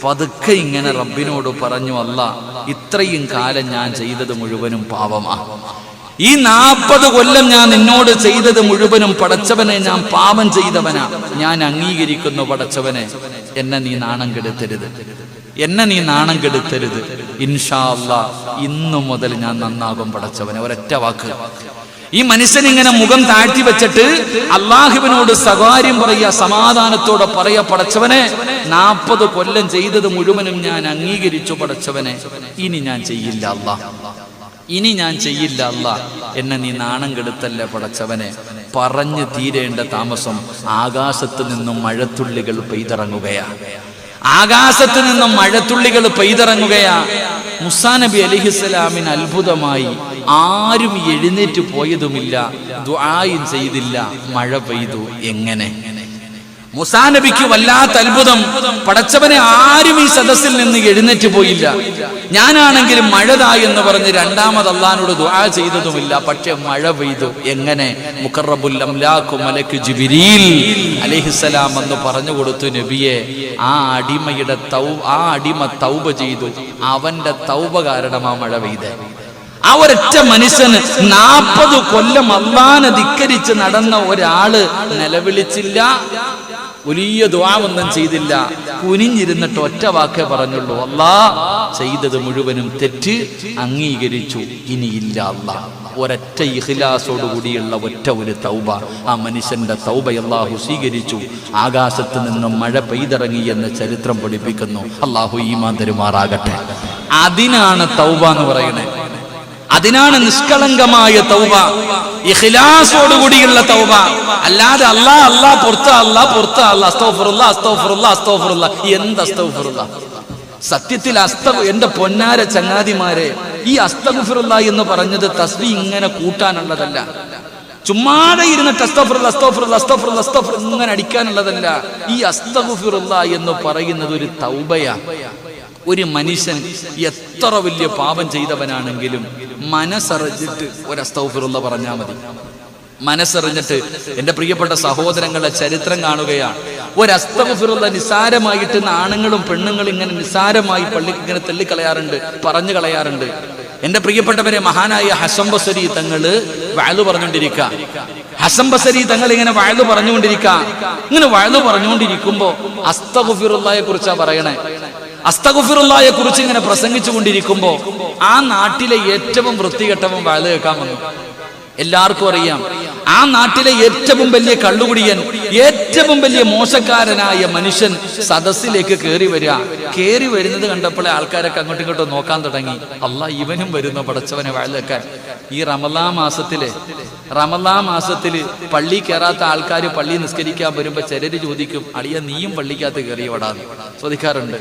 പതുക്കെ ഇങ്ങനെ റബ്ബിനോട് പറഞ്ഞു, അല്ലാഹ് ഇത്രയും കാലം ഞാൻ ചെയ്തത് മുഴുവനും പാപമാണ്. ഈ 40 കൊല്ലം ഞാൻ നിന്നോട് ചെയ്തത് മുഴുവനും പടച്ചവനെ ഞാൻ പാപം ചെയ്തവനാ. ഞാൻ അംഗീകരിക്കുന്നു പടച്ചവനെ, എന്നെ നീ നാണം കെടുത്തരുത്, എന്നെ നീ നാണം കെടുത്തരുത്. ഇൻഷാ അല്ലാഹ് ഇന്നു മുതൽ ഞാൻ നന്നാകും പടച്ചവനെ. ഒരൊറ്റ വാക്ക്. ഈ മനുഷ്യൻ ഇങ്ങനെ മുഖം താഴ്ത്തി വെച്ചിട്ട് അള്ളാഹുവിനോട് സ്വകാര്യം പറയുക, സമാധാനത്തോടെ പറയാ, പടച്ചവനെ 40 കൊല്ലം ചെയ്തത് മുഴുവനും ഞാൻ അംഗീകരിച്ചു പടച്ചവനെ, ഇനി ഞാൻ ചെയ്യില്ല അല്ലാഹ്, ഇനി ഞാൻ ചെയ്യില്ല അല്ലാഹ്, എന്നെ നീ നാണം കെടുത്തല്ല പടച്ചവനെ. പറഞ്ഞു തീരേണ്ട താമസം ആകാശത്ത് നിന്നും മഴത്തുള്ളികൾ പെയ്തിറങ്ങുകയാ, ആകാശത്ത് നിന്നും മഴത്തുള്ളികൾ പെയ്തിറങ്ങുകയാ. മൂസാ നബി അലൈഹിസ്സലാമിന് അത്ഭുതമായി. ആരും എഴുന്നേറ്റ് പോയതുമില്ല, ദുആയും ചെയ്തില്ല, മഴ പെയ്തു. എങ്ങനെ? മൂസാ നബിക്ക് വല്ലാത്ത അത്ഭുതം. പടച്ചവനെ, ആരും ഈ സദസ്സിൽ നിന്ന് എഴുന്നേറ്റ് പോയില്ല. ഞാനാണെങ്കിലും മഴതാ എന്ന് പറഞ്ഞ് രണ്ടാമത് അള്ളാഹിനോട് ദുആ ചെയ്തതുമില്ല, പക്ഷെ മഴ പെയ്തു. എങ്ങനെ? മുഖറബുൽ അംലാഖു മലക്ക് ജിബ്രീൽ അലൈഹിസ്സലാം എന്ന് പറഞ്ഞു കൊടുത്തു, നബിയെ, ആ അടിമ തൗബ ചെയ്തു, അവന്റെ തൗബ കാരണമാ മഴ പെയ്തേ. ആ ഒരൊറ്റ മനുഷ്യന് 40 കൊല്ലം അള്ളാനെ ധിക്കരിച്ച് നടന്ന ഒരാള് നിലവിളിച്ചില്ല, വലിയ ദുആവൊന്നും ചെയ്തില്ല, കുനിഞ്ഞിരുന്നിട്ട് ഒറ്റ വാക്കേ പറഞ്ഞുള്ളൂ, അല്ലാഹ് ചെയ്തത് മുഴുവനും തെറ്റ്, അംഗീകരിച്ചു, ഇനിയില്ല അല്ലാഹ്. ഒരൊറ്റ ഇഖ്ലാസോട് കൂടിയുള്ള ഒറ്റ ഒരു തൗബ, ആ മനുഷ്യന്റെ തൗബ അല്ലാഹു സ്വീകരിച്ചു. ആകാശത്ത് നിന്നും മഴ പെയ്തിറങ്ങി എന്ന് ചരിത്രം പഠിപ്പിക്കുന്നു. അല്ലാഹു ഈമാൻ തരുമാറാകട്ടെ. അതിനാണ് തൗബ എന്ന് പറയുന്നത്. അതിനാണ് നിഷ്കളങ്കമായ തൗബ, ഇഖ്ലാസോടുകൂടിയുള്ള തൗബ. അല്ലാതെ അല്ലാഹ് പുറത്ത് അസ്തഗ്ഫിറുല്ലാ എന്ത് അസ്തഗ്ഫിറുല്ലാ? സത്യത്തിൽ എന്റെ പൊന്നാര ചങ്ങാതിമാരെ, ഈ അസ്തഗ്ഫിറുല്ലാ എന്ന് പറഞ്ഞത് തസ്ബീഹ് ഇങ്ങനെ കൂട്ടാനുള്ളതല്ല, ചുമ്മാതെ ഇരുന്നിട്ട് അസ്തഗ്ഫിറുല്ലാ ഇങ്ങനെ അടിക്കാനുള്ളതല്ല. ഈ അസ്തഗ്ഫിറുല്ലാ എന്ന് പറയുന്നത് ഒരു തൗബയാ. ഒരു മനുഷ്യൻ എത്ര വലിയ പാപം ചെയ്തവനാണെങ്കിലും മനസ്സറിഞ്ഞിട്ട് ഒരു അസ്തഗ്ഫിറുല്ലാ പറഞ്ഞാൽ മതി. മനസ്സറിഞ്ഞിട്ട്. എന്റെ പ്രിയപ്പെട്ട സഹോദരങ്ങളെ, ചരിത്രം കാണുകയാണ്. ഒരു അസ്തഗ്ഫിറുല്ലാ നിസാരമായിട്ട് ആണുങ്ങളും പെണ്ണുങ്ങളും ഇങ്ങനെ നിസാരമായി പള്ളിക്ക് ഇങ്ങനെ തള്ളിക്കളയാറുണ്ട്, പറഞ്ഞു കളയാറുണ്ട്. എന്റെ പ്രിയപ്പെട്ടവരെ, മഹാനായ ഹസൻ ബസരി തങ്ങള് വഅദ് പറഞ്ഞുകൊണ്ടിരിക്കുക. ഹസൻ ബസരി തങ്ങൾ ഇങ്ങനെ വഅദ് പറഞ്ഞുകൊണ്ടിരിക്കുക. ഇങ്ങനെ വഅദ് പറഞ്ഞുകൊണ്ടിരിക്കുമ്പോ അസ്തഗ്ഫിറുല്ലായെ കുറിച്ചാ പറയണേ. അസ്തഗ്ഫിറുല്ലായെ കുറിച്ച് ഇങ്ങനെ പ്രസംഗിച്ചു കൊണ്ടിരിക്കുമ്പോ ആ നാട്ടിലെ ഏറ്റവും വൃത്തികെട്ടവൻ വഅദ് കേൾക്കാൻ വന്നു. എല്ലാവർക്കും അറിയാം, ആ നാട്ടിലെ ഏറ്റവും വലിയ കള്ളുകുടിയൻ, ഏറ്റവും വലിയ മോശക്കാരനായ മനുഷ്യൻ സദസ്സിലേക്ക് കയറി വരുന്നത് കണ്ടപ്പോഴേ ആൾക്കാരൊക്കെ അങ്ങോട്ടും ഇങ്ങോട്ടും നോക്കാൻ തുടങ്ങി. അല്ലാ, ഇവനും വരുന്നു പടച്ചവനെ വയലെക്കാൻ. ഈ റമളാൻ മാസത്തില് പള്ളി കയറാത്ത ആൾക്കാർ പള്ളി നിസ്കരിക്കാൻ വരുമ്പോ ചിലര് ചോദിക്കും, അളിയ നീയും പള്ളിക്കകത്ത് കയറിയോടാന്ന് ചോദിക്കാറുണ്ട്.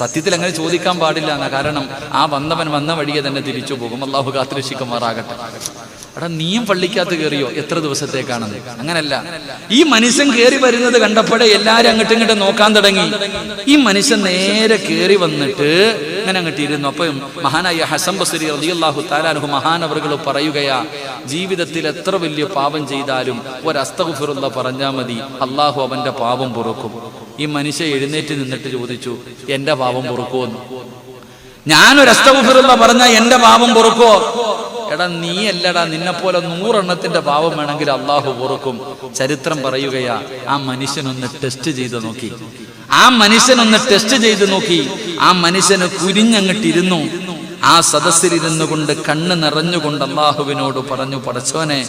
സത്യത്തിൽ അങ്ങനെ ചോദിക്കാൻ പാടില്ല എന്നാ, കാരണം ആ വന്നവൻ വന്ന വഴിയെ തന്നെ തിരിച്ചു പോകും. അല്ലാഹു കാത്തുരക്ഷിക്കുമാറാകട്ടെ. എടാ, നീയും പള്ളിക്കകത്ത് കയറിയോ? എത്ര ദിവസത്തേക്കാണെന്ന്? അങ്ങനല്ല. ഈ മനുഷ്യൻ കയറി വരുന്നത് കണ്ടപ്പോഴേ എല്ലാരും അങ്ങോട്ടും ഇങ്ങോട്ടും നോക്കാൻ തുടങ്ങി. ഈ മനുഷ്യൻ നേരെ കയറി വന്നിട്ട് ഇങ്ങനെ അങ്ങോട്ട് ഇരുന്നു. അപ്പൊ മഹാനായ ഹസൻ ബസ്രി റളിയല്ലാഹു തആല അൻഹു മഹാനവറുകൾ പറയുകയാ, ജീവിതത്തിൽ എത്ര വലിയ പാപം ചെയ്താലും ഒരു അസ്തഗ്ഫിറുല്ലാഹ് പറഞ്ഞാൽ മതി, അള്ളാഹു അവന്റെ പാപം പൊറുക്കും. ഈ മനുഷ്യൻ എഴുന്നേറ്റ് നിന്നിട്ട് ചോദിച്ചു, എന്റെ പാപം പൊറുക്കുമെന്ന്. ഞാനൊരു അസ്തഗ്ഫിറുല്ലാഹ് പറഞ്ഞാൽ എന്റെ പാപം പൊറുക്കോ? എടാ, നീ അല്ലടാ, നിന്നെപ്പോലെ 100 എണ്ണത്തിന്റെ പാപം വേണമെങ്കിൽ അള്ളാഹു പൊറുക്കും. ചരിത്രം പറയുകയാ, ആ മനുഷ്യനൊന്ന് ടെസ്റ്റ് ചെയ്ത് നോക്കി. ആ മനുഷ്യന് കുനിഞ്ഞങ്ങിട്ടിരുന്നു. ആ സദസ്സിലിരുന്നു കൊണ്ട് കണ്ണ് നിറഞ്ഞുകൊണ്ട് അള്ളാഹുവിനോട് പറഞ്ഞു, പടച്ചോനെ,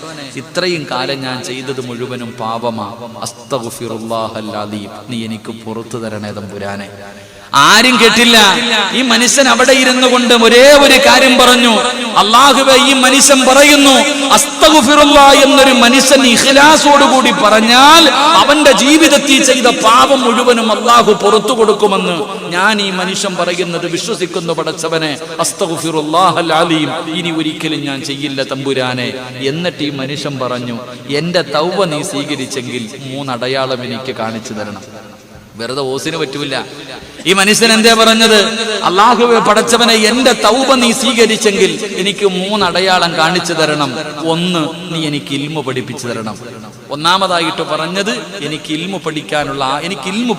ഇത്രയും കാലം ഞാൻ ചെയ്തത് മുഴുവനും പാപമാ. അസ്തഗ്ഫിറുല്ലാഹൽ അലീം, നീ എനിക്ക് പുറത്തു തരണേ തമ്പുരാനെ. ആരും കേട്ടില്ല. ഈ മനുഷ്യൻ അവിടെ ഇരുന്നു കൊണ്ട് ഒരേ ഒരു കാര്യം പറഞ്ഞു, അല്ലാഹുവേ, ഈ മനുഷ്യൻ പറയുന്നു അസ്തഗ്ഫിറുല്ലാഹ് എന്നൊരു മനുഷ്യൻ ഇഖ്ലാസോടുകൂടി പറഞ്ഞാൽ അവന്റെ ജീവിതത്തിൽ ചെയ്ത പാപം മുഴുവനും അല്ലാഹു പുറത്തു കൊടുക്കുമെന്ന് ഞാൻ ഈ മനുഷ്യൻ പറയുന്നത് വിശ്വസിക്കുന്നു പടച്ചവനെ. അസ്തഗ്ഫിറുല്ലാഹൽ അലീം, ഇനി ഒരിക്കലും ഞാൻ ചെയ്യില്ല തമ്പുരാനെ. എന്നിട്ട് ഈ മനുഷ്യൻ പറഞ്ഞു, എന്റെ തൗബ നീ സ്വീകരിച്ചെങ്കിൽ 3 അടയാളം എനിക്ക് കാണിച്ചു തരണം. വെറുതെ ഓസിന് പറ്റൂല. ഈ മനുഷ്യൻ എന്തേ പറഞ്ഞത്? അല്ലാഹുവേ പടച്ചവനെ, എന്റെ തൗബ നീ സ്വീകരിച്ചെങ്കിൽ എനിക്ക് 3 അടയാളം കാണിച്ചു തരണം. 1, നീ എനിക്ക് ഇൽമു പഠിപ്പിച്ചു തരണം. ഒന്നാമതായിട്ട് പറഞ്ഞത്, എനിക്ക് ഇൽമു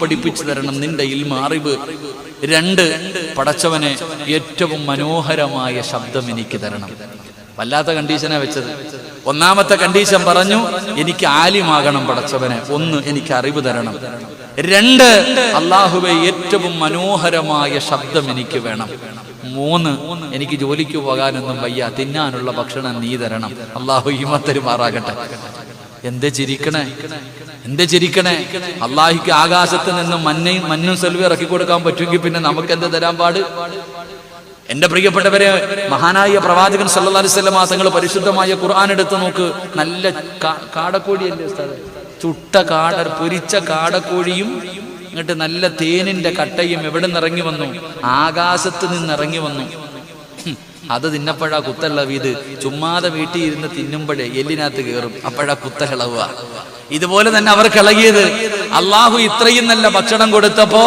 പഠിപ്പിച്ചു തരണം, നിന്റെ ഇൽമു, അറിവ്. 2, പടച്ചവനെ, ഏറ്റവും മനോഹരമായ ശബ്ദം എനിക്ക് തരണം. വല്ലാത്ത കണ്ടീഷനാ വെച്ചത്. ഒന്നാമത്തെ കണ്ടീഷൻ പറഞ്ഞു, എനിക്ക് ആലിമാകണം പടച്ചവനെ. 1, എനിക്ക് അറിവ് തരണം. 2, അല്ലാഹുവേ, ഏറ്റവും മനോഹരമായ ശബ്ദം എനിക്ക് വേണം. 3, എനിക്ക് ജോലിക്ക് പോകാനൊന്നും വയ്യ, തിന്നാനുള്ള ഭക്ഷണം നീ തരണം. അല്ലാഹു ഈമത്തരുമാറാകട്ടെ. എന്തേ ചിരിക്കണേ? അല്ലാഹുക്ക് ആകാശത്ത് നിന്ന് മഞ്ഞും സെൽവി ഇറക്കി കൊടുക്കാൻ പറ്റുമെങ്കിൽ പിന്നെ നമുക്ക് എന്ത് തരാൻ പാട്? എന്റെ പ്രിയപ്പെട്ടവരെ, മഹാനായ പ്രവാചകൻ സല്ലല്ലാഹു അലൈഹി വസല്ലം തങ്ങൾ പരിശുദ്ധമായ ഖുർആൻ എടുത്ത് നോക്ക്. നല്ല കാടക്കോഴിയല്ലേ ഉസ്താദേ? ചുട്ട പൊരിച്ച കാടക്കോഴിയും എന്നിട്ട് നല്ല തേനിന്റെ കട്ടയും എവിടെ നിന്നിറങ്ങി വന്നു? ആകാശത്ത് നിന്നിറങ്ങി വന്നു. അത് തിന്നപ്പോഴാ കുത്തള്ള വീത്. ചുമ്മാതെ വീട്ടിൽ ഇരുന്ന് തിന്നുമ്പോഴേ എല്ലിനകത്ത് കയറും, അപ്പോഴാ കുത്തളവുക. ഇതുപോലെ തന്നെ അവർക്ക് ഇളകിയത്. അള്ളാഹു ഇത്രയും നല്ല ഭക്ഷണം കൊടുത്തപ്പോ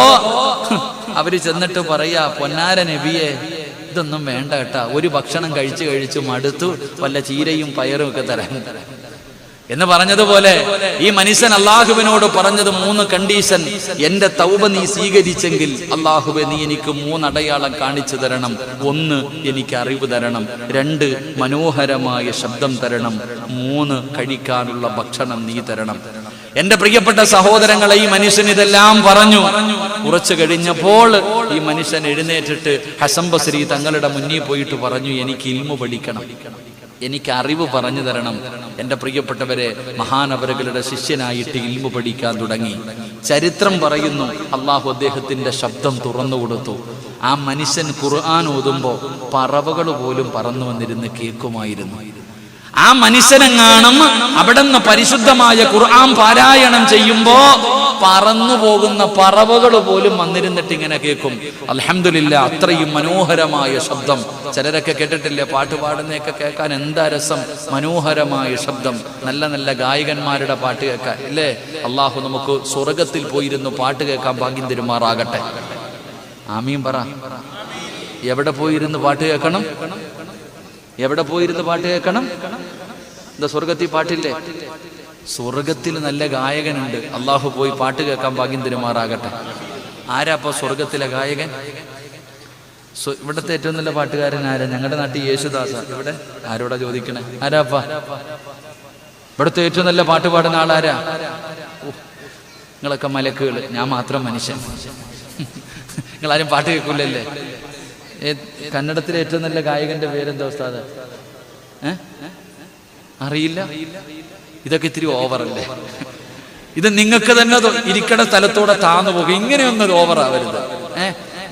അവര് ചെന്നിട്ട് പറയാ, പൊന്നാര നബിയെ, ഇതൊന്നും വേണ്ട കേട്ടാ, ഒരു ഭക്ഷണം കഴിച്ചു മടുത്തു, വല്ല ചീരയും പയറും ഒക്കെ തരാൻ എന്ന് പറഞ്ഞതുപോലെ ഈ മനുഷ്യൻ അള്ളാഹുവിനോട് പറഞ്ഞത് 3 കണ്ടീഷൻ. എന്റെ തൗബ നീ സ്വീകരിച്ചെങ്കിൽ അള്ളാഹുവെ, നീ എനിക്ക് 3 അടയാളം കാണിച്ചു തരണം. 1, എനിക്ക് അറിവ് തരണം. 2, മനോഹരമായ ശബ്ദം തരണം. 3, കഴിക്കാനുള്ള ഭക്ഷണം നീ തരണം. എന്റെ പ്രിയപ്പെട്ട സഹോദരങ്ങളെ, ഈ മനുഷ്യൻ ഇതെല്ലാം പറഞ്ഞു. കുറച്ചു കഴിഞ്ഞപ്പോൾ ഈ മനുഷ്യൻ എഴുന്നേറ്റിട്ട് ഹസൻ ബസ്രി തങ്ങളുടെ മുന്നിൽ പോയിട്ട് പറഞ്ഞു, എനിക്ക് ഇൽമു പഠിക്കണം, എനിക്ക് അറിവ് പറഞ്ഞു തരണം. എന്റെ പ്രിയപ്പെട്ടവരെ, മഹാനവറുകളുടെ ശിഷ്യനായിട്ട് ഇൽമു പഠിക്കാൻ തുടങ്ങി. ചരിത്രം പറയുന്നു, അള്ളാഹു അദ്ദേഹത്തിന്റെ ശബ്ദം തുറന്നു കൊടുത്തു. ആ മനുഷ്യൻ ഖുർആൻ ഓതുമ്പോ പറവകൾ പോലും പറന്നു വന്നിരുന്ന് കേൾക്കുമായിരുന്നു. ആ മനുഷ്യനെങ്ങാനും അവിടെ നിന്ന് പരിശുദ്ധമായ ഖുർആൻ പാരായണം ചെയ്യുമ്പോ പറന്നു പോകുന്ന പറവകൾ പോലും വന്നിരുന്നിട്ട് ഇങ്ങനെ കേൾക്കും. അൽഹംദുലില്ലാ, അത്രയും മനോഹരമായ ശബ്ദം. ചിലരൊക്കെ കേട്ടിട്ടില്ലേ, പാട്ട് പാടുന്നതൊക്കെ കേൾക്കാൻ എന്താ രസം, മനോഹരമായ ശബ്ദം. നല്ല നല്ല ഗായകന്മാരുടെ പാട്ട് കേൾക്കാൻ ഇല്ലേ? അള്ളാഹു നമുക്ക് സ്വർഗത്തിൽ പോയിരുന്നു പാട്ട് കേൾക്കാൻ ഭാഗ്യം തരുമാറാകട്ടെ. ആമീൻ പറ. എവിടെ പോയിരുന്ന് പാട്ട് കേൾക്കണം? എന്താ സ്വർഗത്തിൽ പാട്ടില്ലേ? സ്വർഗത്തിൽ നല്ല ഗായകനുണ്ട്. അള്ളാഹു പോയി പാട്ട് കേൾക്കാൻ ഭാഗ്യം തരുമാറാകട്ടെ. ആരാപ്പോ സ്വർഗത്തിലെ ഗായകൻ? ഇവിടുത്തെ ഏറ്റവും നല്ല പാട്ടുകാരൻ ആരാ? ഞങ്ങളുടെ നാട്ടിൽ യേശുദാസ. ഇവിടെ ആരോടാ ചോദിക്കണേ? ആരാപ്പാ ഇവിടുത്തെ ഏറ്റവും നല്ല പാട്ട് പാടുന്ന ആളാരാ? നിങ്ങളൊക്കെ മലക്കുകൾ, ഞാൻ മാത്രം മനുഷ്യൻ. നിങ്ങളാരും പാട്ട് കേൾക്കൂലല്ലേ? കന്നഡത്തിലെ ഏറ്റവും നല്ല ഗായകന്റെ പേരെന്താ ഉസ്താദ്? അറിയില്ല? ഇതൊക്കെ ഇത്തിരി ഓവറല്ലേ? ഇത് നിങ്ങൾക്ക് തന്നെ ഇരിക്കണ സ്ഥലത്തോടെ താന്നു പോകും. ഇങ്ങനെയൊന്നും ഓവറാവരുത്.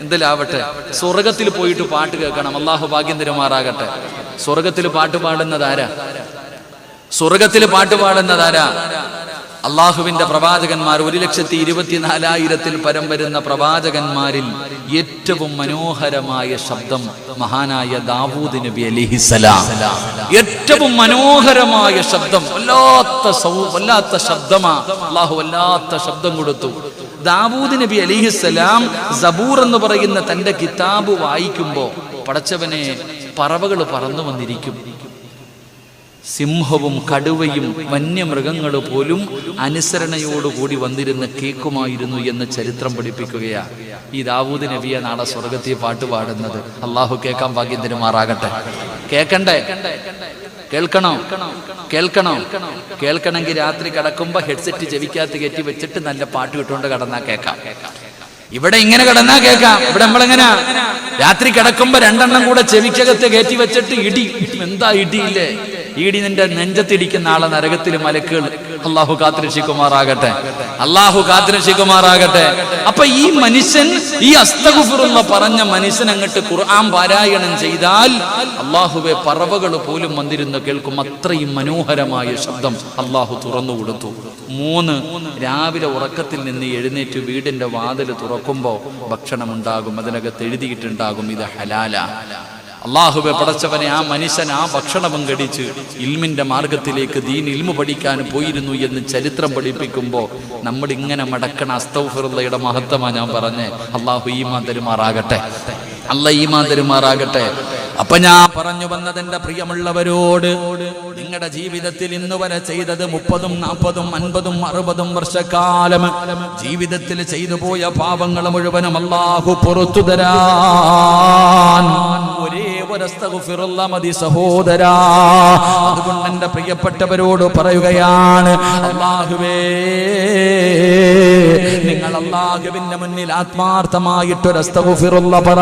എന്തിലാവട്ടെ, സ്വർഗത്തിൽ പോയിട്ട് പാട്ട് കേൾക്കണം. അള്ളാഹു ഭാഗ്യം തരുമാറാകട്ടെ. സ്വർഗത്തിൽ പാട്ട് പാടുന്നതാരാ? സ്വർഗത്തിൽ പാട്ട് പാടുന്നതാരാ? അള്ളാഹുവിന്റെ പ്രവാചകന്മാർ 1,24,000 പരം വരുന്ന പ്രവാചകന്മാരിൽ ഏറ്റവും മനോഹരമായ ശബ്ദം മഹാനായ ദാവൂദ് നബി അലൈഹിസ്സലാം. ഏറ്റവും മനോഹരമായ ശബ്ദം, വല്ലാത്ത ശബ്ദമാ. അള്ളാഹു വല്ലാത്ത ശബ്ദം കൊടുത്തു. ദാവൂദ് നബി അലൈഹിസ്സലാം സബൂർ എന്ന് പറയുന്ന തന്റെ കിതാബ് വായിക്കുമ്പോ പടച്ചവനെ പറവകൾ പറന്നു വന്നിരിക്കും. സിംഹവും കടുവയും വന്യമൃഗങ്ങൾ പോലും അനുസരണയോടുകൂടി വന്നിരുന്ന് കേൾക്കുമായിരുന്നു എന്ന് ചരിത്രം പഠിപ്പിക്കുകയാ. ഈ ദാവൂദ് നബിയെ നാളെ സ്വർഗത്തിൽ പാട്ട് പാടുന്നത്. അള്ളാഹു കേൾക്കാൻ ഭാഗ്യം തരുമാറാകട്ടെ. കേൾക്കണ്ടേ? കേൾക്കണോ? കേൾക്കണമെങ്കിൽ രാത്രി കിടക്കുമ്പോ ഹെഡ്സെറ്റ് ചെവിക്കകത്ത് കയറ്റി വെച്ചിട്ട് നല്ല പാട്ട് കിട്ടുകൊണ്ട് കിടന്നാ കേൾക്കാം. ഇവിടെ ഇങ്ങനെ കിടന്നാ കേൾക്കാം. ഇവിടെ നമ്മളെങ്ങനാ രാത്രി കിടക്കുമ്പോ 2 എണ്ണം കൂടെ ചെവിക്കകത്ത് കയറ്റി വെച്ചിട്ട് ഇടി. എന്താ ഇടിയില്ലേ? ഇടി നിന്റെ നെഞ്ചത്തിടിക്കുന്ന ആളെ നരകത്തിൽ മലക്കുകൾ. അള്ളാഹു കാത്തുരക്ഷിക്കുമാറാകട്ടെ. അള്ളാഹു കാത്തുരക്ഷിക്കുമാറാകട്ടെ. അപ്പൊ ഈ മനുഷ്യൻ, ഈ അസ്തഗ്ഫിറുള്ള പറഞ്ഞ മനുഷ്യൻ അങ്ങോട്ട് ഖുർആൻ പാരായണം ചെയ്താൽ അള്ളാഹുവെ പറവകൾ പോലും വന്നിരുന്ന് കേൾക്കും. അത്രയും മനോഹരമായ ശബ്ദം അള്ളാഹു തുറന്നു കൊടുത്തു. 3, രാവിലെ ഉറക്കത്തിൽ നിന്ന് എഴുന്നേറ്റ് വീടിന്റെ വാതിൽ തുറക്കുമ്പോ ഭക്ഷണം ഉണ്ടാകും. അതിനകത്ത് എഴുതിയിട്ടുണ്ടാകും ഇത് ഹലാല. അള്ളാഹുവെ പടച്ചവനെ, ആ മനുഷ്യൻ ആ ഭക്ഷണവും കടിച്ച് ഇൽമിന്റെ മാർഗത്തിലേക്ക് ദീൻ ഇൽമു പഠിക്കാൻ പോയിരുന്നു എന്ന് ചരിത്രം പഠിപ്പിക്കുമ്പോ നമ്മൾ ഇങ്ങനെ മടക്കണ അസ്തഗ്ഫിറുള്ളയുടെ മഹത്വമാണ് ഞാൻ പറഞ്ഞേ. അള്ളാഹു ഈമാൻ തരുമാറാകട്ടെ. അല്ലാഹ് ഈമാൻ തരുമാറാകട്ടെ. അപ്പൊ ഞാൻ പറഞ്ഞു വന്നതെന്റെ പ്രിയമുള്ളവരോട്, നിങ്ങളുടെ ജീവിതത്തിൽ ഇന്ന് വരെ ചെയ്തത് 30, 40, 50, 60 വർഷക്കാലം ജീവിതത്തിൽ ചെയ്തു പോയ പാപങ്ങൾ മുഴുവനും അല്ലാഹു പുറത്തു തരാൻ ഒരേ ഒരു അസ്തഗ്ഫിറുള്ള മതി സഹോദരാ. അതുകൊണ്ട് എന്റെ പ്രിയപ്പെട്ടവരോട് പറയുകയാണ്, അല്ലാഹുവേ, നിങ്ങൾ അല്ലാഹുവിന്റെ മുന്നിൽ ആത്മാർത്ഥമായിട്ടൊരു അസ്തഗ്ഫിറുള്ള പറ.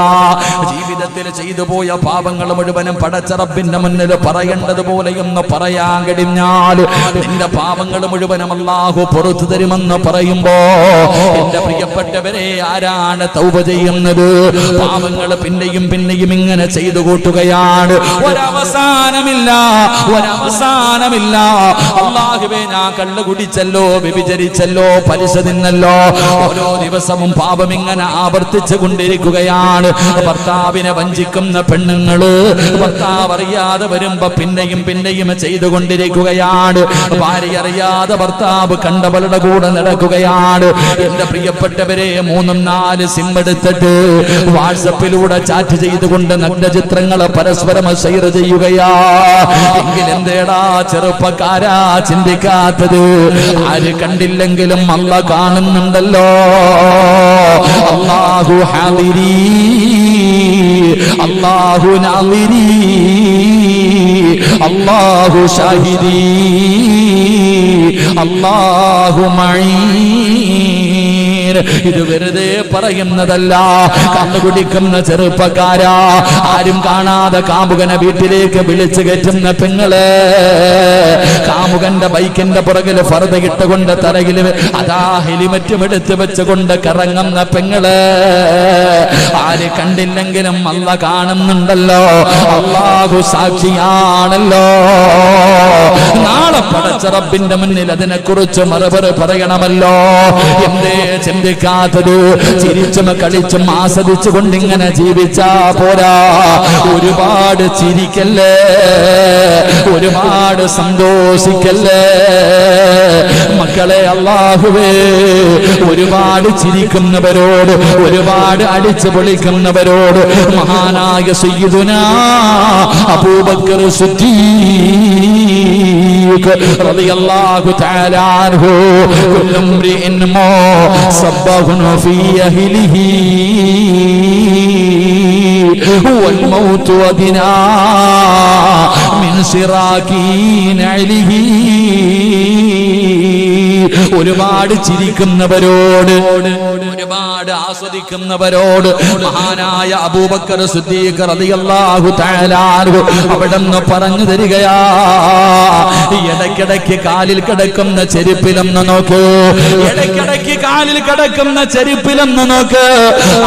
ജീവിതത്തിൽ ചെയ്തു പോയ പാപങ്ങൾ മുഴുവനും പടച്ച റബ്ബിന്റെ മുന്നിൽ പറയേണ്ടതുപോലെ ഒന്ന് പറയാൻ കഴിഞ്ഞാൽ നിന്റെ പാപങ്ങൾ മുഴുവനും അല്ലാഹു പുറത്തു തരുമെന്ന് പറയുമ്പോ എന്റെ പ്രിയപ്പെട്ടവരെ, ആരാണ് തൗബ ചെയ്യുന്നത്? പാപങ്ങൾ പിന്നെയും പിന്നെയും ഇങ്ങനെ ചെയ്തു കൂട്ടുകയാണ്. ഒരവസാനമില്ല. അല്ലാഹുവേ, ഞാൻ കള്ളു കുടിച്ചല്ലോ, വ്യഭിചരിച്ചല്ലോ, പലിശ തിന്നല്ലോ, ഓരോ ദിവസവും പാപം ഇങ്ങനെ ആവർത്തിച്ചു കൊണ്ടിരിക്കുകയാണ്. ഭർത്താവിനെ വഞ്ചിക്കുന്ന പെണ്ണുങ്ങള് ഭർത്താവ് അറിയാതെ വരുമ്പോ പിന്നെയും പിന്നെയും ചെയ്തുകൊണ്ടിരിക്കുകയാണ്. ഭാര്യ അറിയാതെ ഭർത്താവ് കണ്ടവളുടെ കൂടെ നടക്കുകയാണ്. എന്റെ പ്രിയപ്പെട്ടവരെ, 3, 4 സിം എടുത്തിട്ട് വാട്സപ്പിലൂടെ ചാറ്റ് ചെയ്തുകൊണ്ട് നഗ്ന ചിത്രങ്ങൾ പരസ്പരം ഷെയർ ചെയ്യുകയാ. എങ്കിൽ എന്തേടാ ചെറുപ്പക്കാരാ ചിന്തിക്കാത്തത്? ആര് കണ്ടില്ലെങ്കിലും അല്ലാഹ് കാണുന്നുണ്ടല്ലോ. അല്ലാഹു ഹാദിരി, അല്ലാഹു നാദിരി, അല്ലാഹു ഷാഹിദി, അല്ലാഹു മഈൻ. ഇത് വെറുതെ പറയുന്നതല്ല. കണ്ണുകുടിക്കുന്ന ചെറുപ്പക്കാരാ, ആരും കാണാതെ കാമുകനെ വീട്ടിലേക്ക് വിളിച്ചു കയറ്റുന്ന പെങ്ങള്, കാമുകന്റെ ബൈക്കിന്റെ പുറകിൽ ഫർദ ഇട്ടുകൊണ്ട് തലയിൽ അതാ ഹെലിമറ്റും എടുത്ത് വെച്ചുകൊണ്ട് കറങ്ങുന്ന പെങ്ങള്, ആര് കണ്ടില്ലെങ്കിലും അല്ലാഹ് കാണുന്നുണ്ടല്ലോ. അല്ലാഹു സാക്ഷിയാണല്ലോ. നാളെ പടച്ച റബ്ബിന്റെ മുന്നിൽ അതിനെ കുറിച്ച് മറുപടി പറയണമല്ലോ. എന്തേ ചിന്തിക്കാത്തത്? ചിരിച്ചും കളിച്ചും ആസ്വദിച്ചു കൊണ്ടിങ്ങനെ ജീവിച്ചാ പോരാ. ഒരുപാട് ചിരിക്കല്ലേ, ഒരുപാട് സന്തോഷിക്കല്ലേ മക്കളെ. അല്ലാഹുവേ, ഒരുപാട് ചിരിക്കുന്നവരോട്, ഒരുപാട് അടിച്ചു പൊളിക്കുന്നവരോട് മഹാനായ സയ്യിദുനാ അബൂബക്കർ സിദ്ദീഖ് റളിയല്ലാഹു തആല അൻഹു, കുല്ലു ഇംറിഇൻ മുസബ്ബഹുൻ ഫീ അഹ്ലിഹി വൽ മൗതു അദ്നാ മിൻ സിറാകി നഅലിഹി. ഒരുപാട് ചിരിക്കുന്നവരോട് ഒരുപാട് ആസ്വദിക്കുന്നവരോട് മഹാനായ അബൂബക്കർ സിദ്ദീഖ് റളിയല്ലാഹു തആല അവിടുന്ന് പറഞ്ഞു തരികയാ, ഇടയ്ക്കിടയ്ക്ക് കാലിൽ കിടക്കുന്ന ചെരുപ്പിലൊന്ന് നോക്കൂ, ഇടയ്ക്കിടയ്ക്ക് കാലിൽ കിടക്കുന്ന ചെരുപ്പിലൊന്ന് നോക്ക്.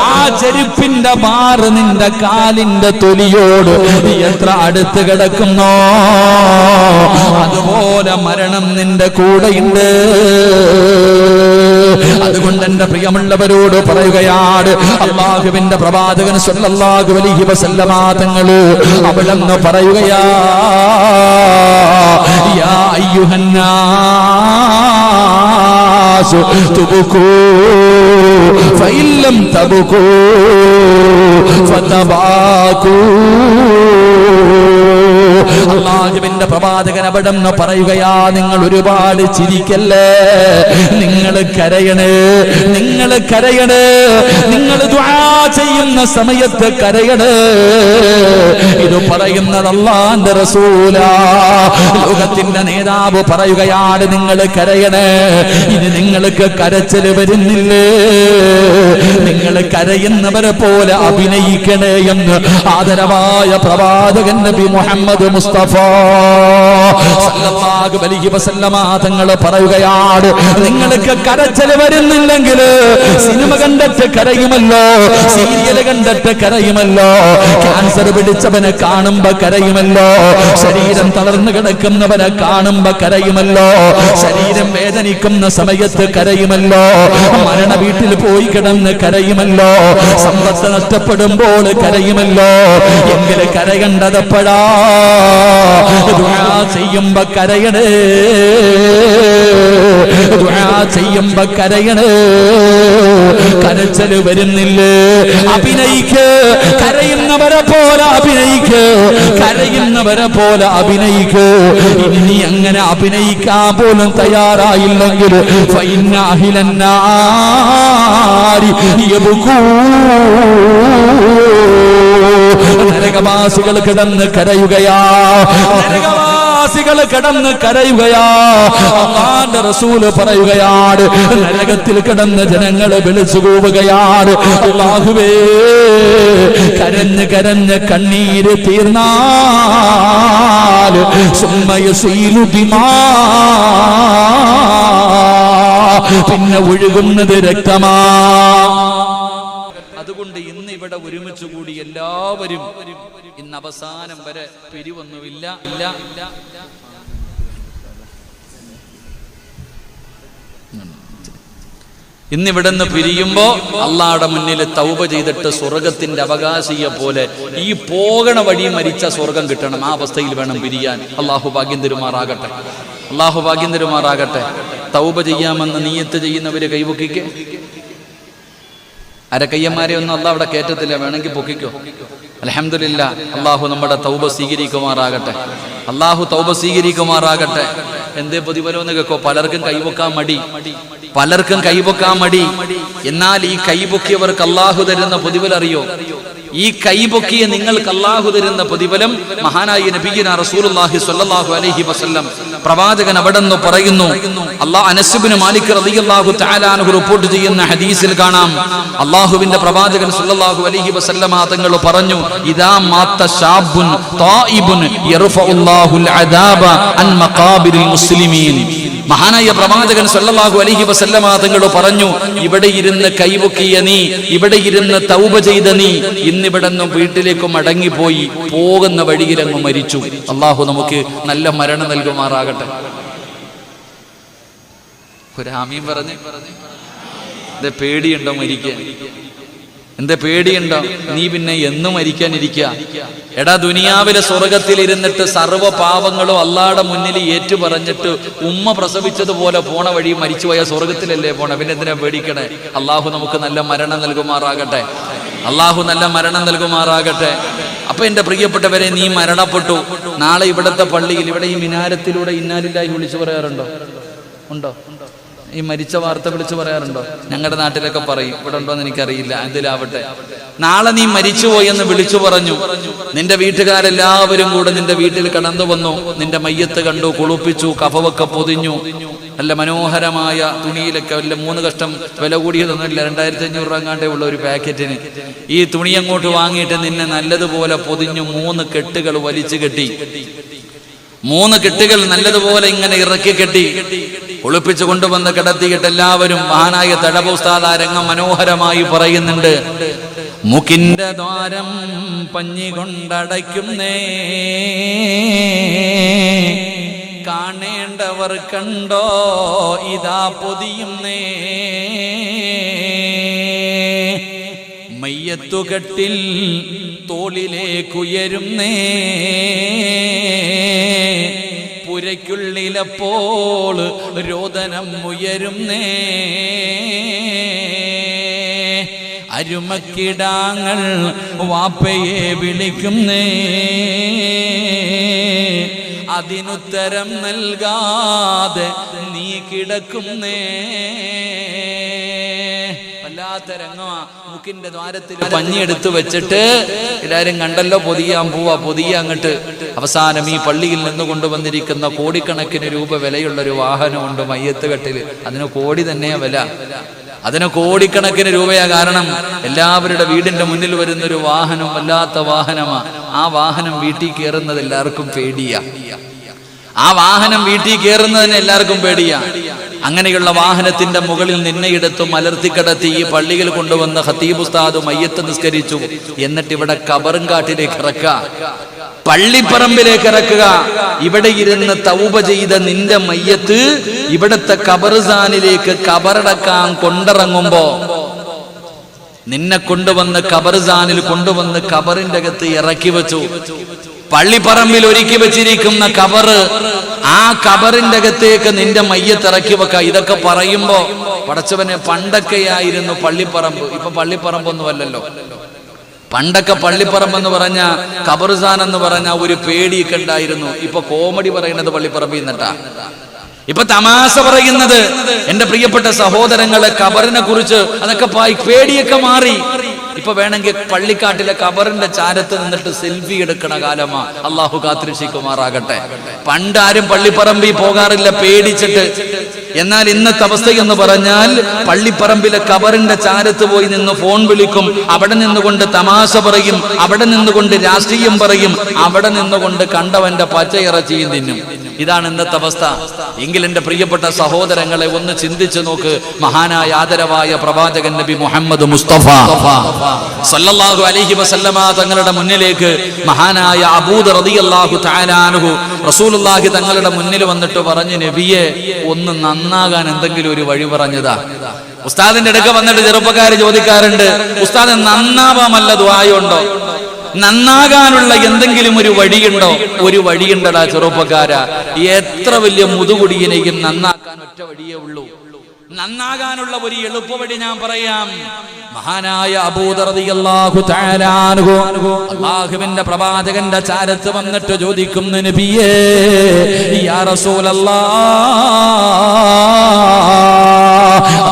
ആ ചെരുപ്പിന്റെ മാറ് നിന്റെ കാലിന്റെ തൊലിയോട് എത്ര അടുത്ത് കിടക്കുന്നോ അതുപോലെ മരണം നിന്റെ കൂടെയുണ്ട്. അതുകൊണ്ട് എന്റെ പ്രിയമുള്ളവരോട് പറയുകയാണ്, അല്ലാഹുവിന്റെ പ്രവാചകൻ സ്വല്ലല്ലാഹു അലൈഹി വസല്ലമ തങ്ങൾ അവിടുന്ന് പറയുകയാ, യാ അയ്യുഹന്നാസ് തുബുകൂ ഫഇൻ ലം തബുകൂ ഫതബാകൂ. അല്ലാഹുവിന്റെ പ്രവാചകൻ അവിടുന്ന് പറയുകയാ, നിങ്ങൾ ഒരുപാട് ചിരിക്കല്ലേ, നിങ്ങൾ കരയണേ, നിങ്ങൾ കരയണേ, നിങ്ങൾ ദുആ ചെയ്യുന്ന സമയത്ത് കരയണേ. ഇത് പറയുന്നത് അല്ലാഹുവിന്റെ റസൂലാ, ലോകത്തിന്റെ നേതാവ് പറയുകയാണ്, നിങ്ങൾ കരയണേ. ഇനി നിങ്ങൾക്ക് കരച്ചിൽ വരുന്നില്ലേ? നിങ്ങൾ കരയുന്നവരെ പോലെ അഭിനയിക്കണേ എന്ന് ആദരവായ പ്രവാചകൻ നബി മുഹമ്മദ് മുസ്തഫ സല്ലല്ലാഹു അലൈഹി വസല്ലമ തങ്ങൾ പറയുകയാണ്, നിങ്ങൾക്ക് കരച്ചിൽ വരുന്നില്ലെങ്കിൽ സിനിമ കണ്ടിട്ട് കരയുമല്ലോ, സീരിയൽ കണ്ടിട്ട് കരയുമല്ലോ, ക്യാൻസർ പിടിച്ചവനെ കാണുമ്പോ കരയുമല്ലോ, ശരീരം തളർന്നു കിടക്കുന്നവനെ കാണുമ്പോ കരയുമല്ലോ, ശരീരം വേദനിക്കുന്ന സമയത്ത് കരയുമല്ലോ, മരണ വീട്ടിൽ പോയി കിടന്ന് കരയുമല്ലോ, സമ്പത്ത് നഷ്ടപ്പെടുമ്പോൾ കരയുമല്ലോ. എങ്കിൽ കരയേണ്ടതെപ്പോഴാ? ദുആ ചെയ്യുമ്പോ കരയണേ, ദുആ ചെയ്യുമ്പോ കരയണേ. കരച്ചല് വരുന്നില്ലേ? അഭിനയിക്ക്, കരയുന്നവരെ പോലെ അഭിനയിക്ക്, കരയുന്നവരെ പോലെ അഭിനയിക്ക്. ഇനി അങ്ങനെ അഭിനയിക്കാൻ പോലും തയ്യാറായില്ലെങ്കിൽ ഫഇന്ന അഹ്ലന്നാരി യബ്കൂ, നരകവാസികൾ കിടന്ന് കരയുകയാ, നരകവാസികൾ കിടന്ന് കരയുകയാ. അല്ലാഹുവിന്റെ റസൂല് പറയുകയാണ്, നരകത്തിൽ കിടന്ന് ജനങ്ങളെ വിളിച്ചു കൂവുകയാണ്, അല്ലാഹുവേ കരഞ്ഞ് കരഞ്ഞ് കണ്ണീര് തീർന്നാൽ സുമ്മയസീലു ദിമാ, പിന്നെ ഒഴുകുന്നത് രക്തമാ. അതുകൊണ്ട് ഇന്ന് ഇവിടെ ഒരുമിച്ച് കൂടി എല്ലാവരും ഇന്ന് അവസാനം വരെ പിരിവൊന്നുമില്ല. ഇന്നിവിടുന്ന് പിരിയുമ്പോ അള്ളാഹുടെ മുന്നിൽ തൗബ ചെയ്തിട്ട് സ്വർഗത്തിന്റെ അവകാശിയെ പോലെ ഈ പോകണ വഴി മരിച്ച സ്വർഗം കിട്ടണം. ആ അവസ്ഥയിൽ വേണം പിരിയാൻ. അള്ളാഹു ഭാഗ്യം തരുമാറാകട്ടെ, അള്ളാഹു ഭാഗ്യം തരുമാറാകട്ടെ. തൗബ ചെയ്യാമെന്ന് നിയ്യത്ത് ചെയ്യുന്നവര് കൈപൊക്കിക്ക്. അരക്കയ്യന്മാരെ ഒന്നും അള്ളാഹ് അവിടെ കയറ്റത്തില്ല, വേണമെങ്കിൽ പൊക്കിക്കോ. അൽഹംദുലില്ലാ, അള്ളാഹു നമ്മുടെ തൗബ സ്വീകരിക്കുമാറാകട്ടെ, അള്ളാഹു തൗബ സ്വീകരിക്കുമാറാകട്ടെ. എന്തേ പ്രതിഫലം എന്ന് കേൾക്കോ? പലർക്കും കൈപൊക്കാൻ മടി, പലർക്കും കൈപൊക്കാൻ മടി. എന്നാൽ ഈ കൈപൊക്കിയവർക്ക് അള്ളാഹു തരുന്ന പ്രതിഫലം അറിയോ? ഈ കൈപൊക്കിയ നിങ്ങൾക്ക് അള്ളാഹു തരുന്ന പ്രതിഫലം മഹാനായ നബിയുനാ റസൂലുള്ളാഹി സ്വല്ലല്ലാഹു അലൈഹി വസല്ലം പ്രവാചകൻ അവിടെന്ന് പറയുന്നു. അനസ് ഇബ്നു മാലിക് റളിയല്ലാഹു തആല അൻഹു റിപ്പോർട്ട് ചെയ്യുന്ന ഹദീസിൽ കാണാം, അള്ളാഹുവിന്റെ പ്രവാചകൻ സ്വല്ലല്ലാഹു അലൈഹി വസല്ലമ തങ്ങൾ പറഞ്ഞു, ഇദാ മാത്ത ശാബുൻ തായിബുൻ യർഫഉല്ലാഹുൽ അദാബ അൻ മഖാബിരിൽ മുസ്ലിമീൻ. മഹാനായ പ്രവാചകൻ സല്ലല്ലാഹു അലൈഹി വസല്ലമ തങ്ങൾ പറഞ്ഞു, ഇവിടെ ഇരുന്ന് കൈപൊക്കിയ നീ, ഇവിടെ ഇരുന്ന് തൗബ ചെയ്ത നീ, ഇന്നിവിടെ നിന്നും വീട്ടിലേക്ക് മടങ്ങിപ്പോയി പോകുന്ന വഴിയിലങ്ങ് മരിച്ചു. അള്ളാഹു നമുക്ക് നല്ല മരണം നൽകുമാറാകട്ടെ. ഒരു ആമീൻ പറഞ്ഞ്. എന്താ പേടിയുണ്ടോ മരിക്കാൻ? എന്താ പേടിയുണ്ടോ? നീ പിന്നെ എന്നും മരിക്കാനിരിക്കുക? എടാ, ദുനിയാവിലെ സ്വർഗത്തിൽ ഇരുന്നിട്ട് സർവ്വ പാവങ്ങളും അള്ളാഹുടെ മുന്നിൽ ഏറ്റു പറഞ്ഞിട്ട് ഉമ്മ പ്രസവിച്ചതുപോലെ പോണ വഴി മരിച്ചുപോയ സ്വർഗത്തിലല്ലേ പോണ? പിന്നെ എന്തിനാ പേടിക്കണേ? അള്ളാഹു നമുക്ക് നല്ല മരണം നൽകുമാറാകട്ടെ, അള്ളാഹു നല്ല മരണം നൽകുമാറാകട്ടെ. അപ്പൊ എന്റെ പ്രിയപ്പെട്ടവരെ, നീ മരണപ്പെട്ടു. നാളെ ഇവിടത്തെ പള്ളിയിൽ, ഇവിടെ ഈ മിനാരത്തിലൂടെ ഇന്നാലില്ലാഹി വിളിച്ചു പറയാറുണ്ടോ? ഉണ്ടോ? ഈ മരിച്ച വാർത്ത വിളിച്ചു പറയാറുണ്ടോ? ഞങ്ങളുടെ നാട്ടിലൊക്കെ പറയും, ഇവിടെ ഉണ്ടോ എന്ന് എനിക്കറിയില്ല. എന്തിലാവട്ടെ, നാളെ നീ മരിച്ചുപോയി എന്ന് വിളിച്ചു പറഞ്ഞു. നിന്റെ വീട്ടുകാരെല്ലാവരും കൂടെ നിന്റെ വീട്ടിൽ കടന്നു വന്നു, നിന്റെ മയ്യത്ത് കണ്ടു, കുളിപ്പിച്ചു, കഫവൊക്കെ പൊതിഞ്ഞു, നല്ല മനോഹരമായ തുണിയിലൊക്കെ വല്ല 3 കഷ്ടം വില കൂടിയതൊന്നുമില്ല, 2500 രൂപ എങ്ങാണ്ടേ ഉള്ള ഒരു പാക്കറ്റിന്. ഈ തുണി അങ്ങോട്ട് വാങ്ങിയിട്ട് നിന്നെ നല്ലതുപോലെ പൊതിഞ്ഞു 3 കെട്ടുകൾ വലിച്ചു കെട്ടി, 3 കെട്ടുകൾ നല്ലതുപോലെ ഇങ്ങനെ ഇറക്കി കെട്ടി ഒളിപ്പിച്ചു കൊണ്ടുവന്ന് കിടത്തിയിട്ട് എല്ലാവരും മഹാനായ തഴവ ഉസ്താദ് ആ രംഗം മനോഹരമായി പറയുന്നുണ്ട്. മുക്കിന്റെ ദ്വാരം പഞ്ഞി കൊണ്ടടയ്ക്കുന്നേ, കാണേണ്ടവർ കണ്ടോ ഇതാ പൊതിയുന്നേ, മയ്യത്തുകെട്ടിൽ തോളിലേക്കുയരുന്നേ, പുരയ്ക്കുള്ളിലപ്പോൾ രോദനം ഉയരുന്നേ, അരുമക്കിടാങ്ങൾ വാപ്പയെ വിളിക്കുന്നേ, അതിനുത്തരം നൽകാതെ നീ കിടക്കുന്നേ. വല്ലാത്ത രംഗമാ. മൂക്കിന്റെ ദ്വാരത്തിൽ പഞ്ഞിയെടുത്ത് വെച്ചിട്ട് എല്ലാരും കണ്ടല്ലോ, പൊതിയാൻ പോവാ, പൊതിയ അങ്ങട്ട്. അവസാനം ഈ പള്ളിയിൽ നിന്ന് കൊണ്ടുവന്നിരിക്കുന്ന കോടിക്കണക്കിന് രൂപ വിലയുള്ള ഒരു വാഹനമുണ്ട് മയ്യത്ത് കെട്ടില്. അതിന് കോടി തന്നെയാ വില, അതിന് കോടിക്കണക്കിന് രൂപയാ. കാരണം എല്ലാവരുടെ വീടിന്റെ മുന്നിൽ വരുന്നൊരു വാഹനം വല്ലാത്ത വാഹനമാ. ആ വാഹനം വീട്ടിൽ കയറുന്നത് എല്ലാവർക്കും പേടിയാ, ആ വാഹനം വീട്ടിൽ കയറുന്നതിന് എല്ലാവർക്കും പേടിയാ. അങ്ങനെയുള്ള വാഹനത്തിന്റെ മുകളിൽ നിന്നെ എടുത്തു മലർത്തിക്കിടത്തി ഈ പള്ളിയിൽ കൊണ്ടുവന്ന ഖതീബ് ഉസ്താദ് മയ്യത്ത് നിസ്കരിച്ചു. എന്നിട്ട് ഇവിടെ കബറുംകാട്ടിലേക്ക് ഇറക്കുക, പള്ളിപ്പറമ്പിലേക്ക് ഇറക്കുക. ഇവിടെ ഇരുന്ന് തൗബ ചെയ്ത നിന്റെ മയ്യത്ത് ഇവിടത്തെ ഖബർസാനിലേക്ക് കബറടക്കാൻ കൊണ്ടിറങ്ങുമ്പോ നിന്നെ കൊണ്ടുവന്ന് ഖബർസാനിൽ കൊണ്ടുവന്ന് ഖബറിന്റെ അകത്ത് ഇറക്കി വെച്ചു. പള്ളിപ്പറമ്പിൽ ഒരുക്കി വെച്ചിരിക്കുന്ന ഖബറ്, ആ ഖബറിന്റെ അകത്തേക്ക് നിന്റെ മയ്യത്ത് ഇറക്കി വെക്ക. ഇതൊക്കെ പറയുമ്പോ പടച്ചവനെ, പണ്ടൊക്കെയായിരുന്നു പള്ളിപ്പറമ്പ്, ഇപ്പൊ പള്ളിപ്പറമ്പൊന്നും അല്ലല്ലോ. പണ്ടൊക്കെ പള്ളിപ്പറമ്പെന്ന് പറഞ്ഞ ഖബർസാൻ എന്ന് പറഞ്ഞ ഒരു പേടിയൊക്കെ ഉണ്ടായിരുന്നു. ഇപ്പൊ കോമഡി പറയുന്നത് പള്ളിപ്പറമ്പിൽ നിന്നിട്ടാ, ഇപ്പൊ തമാശ പറയുന്നത്. എന്റെ പ്രിയപ്പെട്ട സഹോദരങ്ങളെ, ഖബറിനെ കുറിച്ച് അതൊക്കെ പേടിയൊക്കെ മാറി. ഇപ്പൊ വേണമെങ്കിൽ പള്ളിക്കാട്ടിലെ ഖബറിന്റെ ചാരത്ത് നിന്നിട്ട് സെൽഫി എടുക്കണ കാലമാ. അള്ളാഹു കാത്തിരക്ഷിക്കുമാറാകട്ടെ. പണ്ടാരും പള്ളിപ്പറമ്പിൽ പോകാറില്ല പേടിച്ചിട്ട്. എന്നാൽ ഇന്നത്തെ അവസ്ഥയെന്ന് പറഞ്ഞാൽ പള്ളിപ്പറമ്പിലെ ഖബറിന്റെ ചാരത്ത് പോയി നിന്ന് ഫോൺ വിളിക്കും, അവിടെ നിന്നുകൊണ്ട് തമാശ പറയും, അവിടെ നിന്നുകൊണ്ട് രാഷ്ട്രീയം പറയും, അവിടെ നിന്നുകൊണ്ട് കണ്ടവന്റെ പച്ചയിറച്ചിയും തിന്നും. ഇതാണ് ഇന്നത്തെ അവസ്ഥ. എങ്കിൽ എന്റെ പ്രിയപ്പെട്ട സഹോദരങ്ങളെ, ഒന്ന് ചിന്തിച്ചു നോക്ക്. മഹാനായ ആദരവായ പ്രവാചകൻ നബി മുഹമ്മദ് മുസ്തഫ സല്ലല്ലാഹു അലൈഹി വസല്ലമ തങ്ങളുടെ മുന്നിലേക്ക് മഹാനായ അബൂദർ റളിയല്ലാഹു തആല അൻഹു റസൂലുള്ളാഹി തങ്ങളുടെ മുന്നിൽ വന്നിട്ട് പറഞ്ഞു, നബിയെ, ഒന്ന് നന്നാകാൻ എന്തെങ്കിലും ഒരു വഴി പറഞ്ഞതാ. ഉസ്താദിന്റെ അടുക്ക വന്നിട്ട് ചെറുപ്പക്കാര് ചോദിക്കാറുണ്ട്, ഉസ്താദ് നന്നാവാമല്ല ദുആയുണ്ടോ? നന്നാകാനുള്ള എന്തെങ്കിലും ഒരു വഴിയുണ്ടോ? ഒരു വഴിയുണ്ടടാ ചെറുപ്പക്കാരാ. എത്ര വലിയ മുതുകുടിയനെയും നന്നാക്കാൻ ഒറ്റ വഴിയേ ഉള്ളൂ. നന്നാകാനുള്ള ഒരു എളുപ്പവഴി ഞാൻ പറയാം. മഹാനായ അബൂദർ റളിയല്ലാഹു തആല അൻഹു അല്ലാഹുവിന്റെ പ്രവാചകന്റെ ചാരത്ത് വന്നിട്ട് ചോദിക്കുന്നു, നബിയേ യാ റസൂലല്ലാഹ്,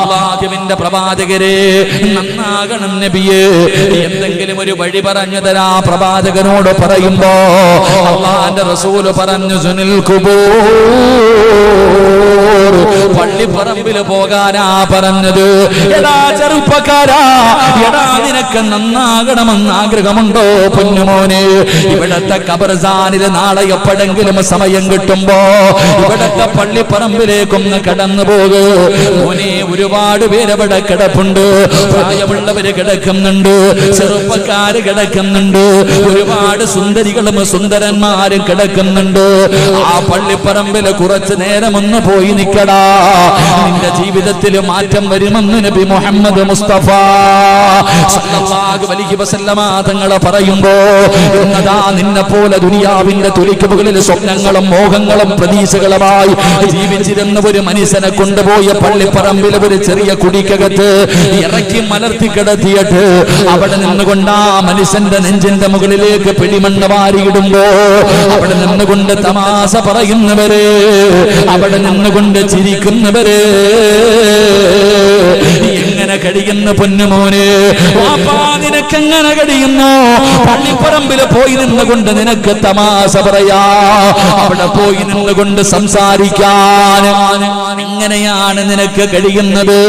അല്ലാഹുവിന്റെ പ്രവാചകരെ, നന്നാകണം നബിയേ, എന്തെങ്കിലും ഒരു വഴി പറഞ്ഞു തരാ പ്രവാചകനോട് പറയുമ്പോ അല്ലാഹുവിന്റെ റസൂൽ പറഞ്ഞു, സുനിൽ ഖുബൂർ, പള്ളിപ്പറമ്പിൽ പോകാനാ പറഞ്ഞത്. എടാ ചെറുപ്പക്കാരാ, എടാ നിനക്ക് നന്നാകണമെന്ന് ആഗ്രഹമുണ്ടോ പൊന്നുമോനെ? ഇവിടത്തെ ഖബർസാനിൽ നാളെ എപ്പോഴെങ്കിലും സമയം കിട്ടുമ്പോ ഇവിടത്തെ പള്ളിപ്പറമ്പിലേക്കൊന്ന് കടന്നു പോകു മോനെ. ഒരുപാട് പേരവിടെ കിടപ്പുണ്ട്, പ്രായമുള്ളവര് കിടക്കുന്നുണ്ട്, ചെറുപ്പക്കാര് കിടക്കുന്നുണ്ട്, ഒരുപാട് സുന്ദരികളും സുന്ദരന്മാരും കിടക്കുന്നുണ്ട്. ആ പള്ളിപ്പറമ്പിൽ കുറച്ചു നേരം ഒന്ന് പോയി നിക്കടാ, നിന്റെ ജീവിതത്തിൽ മാറ്റം വരുമെന്ന് നബി മുഹമ്മദ് മുസ്തഫ സല്ലല്ലാഹു അലൈഹി വസല്ലമ തങ്ങൾ പറയുമ്പോ, എന്നതാ നിന്നെ പോലെ ദുനിയാവിന്റെ തുലിക്ക് മുകളിൽ സ്വപ്നങ്ങളും മോഹങ്ങളും പ്രതീക്ഷകളുമായി ജീവിച്ചിരുന്ന ഒരു മനുഷ്യനെ കൊണ്ടുപോയ പള്ളിപ്പറമ്പിൽ ഒരു ചെറിയ കുടിക്കകത്ത് ഇറക്കി മലർത്തി കിടത്തിയിട്ട് അവിടെ നിന്നുകൊണ്ട് ആ മനുഷ്യന്റെ നെഞ്ചിന്റെ മുകളിലേക്ക് പിടിമണ്ണ് വാരിയിടുമ്പോ അവിടെ നിന്നുകൊണ്ട് തമാശ പറയുന്നവര്, അവിടെ നിന്നുകൊണ്ട് ചിരിക്കുന്നവര് എങ്ങനെ കഴിയുന്ന പൊന്നുമോനെ, വാപ്പാ നിനക്കെങ്ങനെ കഴിയുന്നു? പള്ളിപ്പറമ്പിൽ പോയി നിന്നുകൊണ്ട് നിനക്ക് തമാശ പറയാ, അവിടെ പോയി നിന്നുകൊണ്ട് സംസാരിക്കാൻ എങ്ങനെയാണ് നിനക്ക് കഴിയുന്നത്?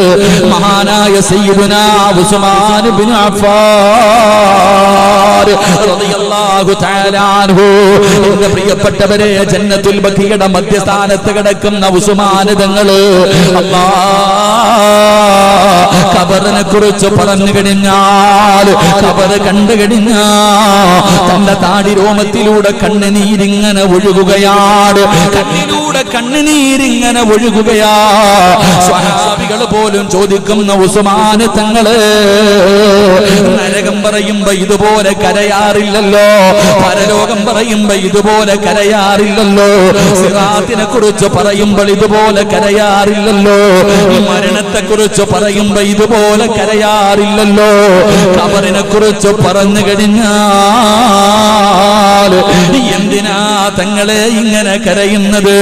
മഹാനായ സയ്യിദുനാ ഉസ്മാൻ ഇബ്നു അഫ്ഫാൻ റളിയല്ലാഹു തആല അൻഹു, എന്റെ പ്രിയപ്പെട്ടവരെ, ജന്നത്തുൽ ബഖിയുടെ മധ്യസ്ഥാനത്ത് കിടക്കുന്ന ഉസ്മാൻ തങ്ങള് ഖബറിനെ കുറിച്ച് പറഞ്ഞു കഴിഞ്ഞാൽ, ഖബറ് കണ്ടു കഴിഞ്ഞാൽ തന്റെ താടി രോമത്തിലൂടെ കണ്ണുനീരിങ്ങനെ ഒഴുകുകയാണ്, കണ്ണിലൂടെ കണ്ണുനീരിങ്ങനെ ഒഴുകുകയാ. സ്വഹാബികൾ പോലും ചോദിക്കുന്ന ഉസ്മാൻ തങ്ങള്, നരകം പറയുമ്പോ ഇതുപോലെ കരയാറില്ലല്ലോ, പരലോകം പറയുമ്പോ ഇതുപോലെ കരയാറില്ലല്ലോ, സിറാത്തിനെ കുറിച്ച് പറയുമ്പോൾ ഇതുപോലെ കരയാറില്ലല്ലോ, മരണത്തെ കുറിച്ച് പറയുമ്പോ ഇതുപോലെ കരയാറില്ലല്ലോ, ഖബറിനെ കുറിച്ച് പറഞ്ഞു കഴിഞ്ഞാൽ എന്തിനാ തങ്ങളെ ഇങ്ങനെ കരയുന്നത്?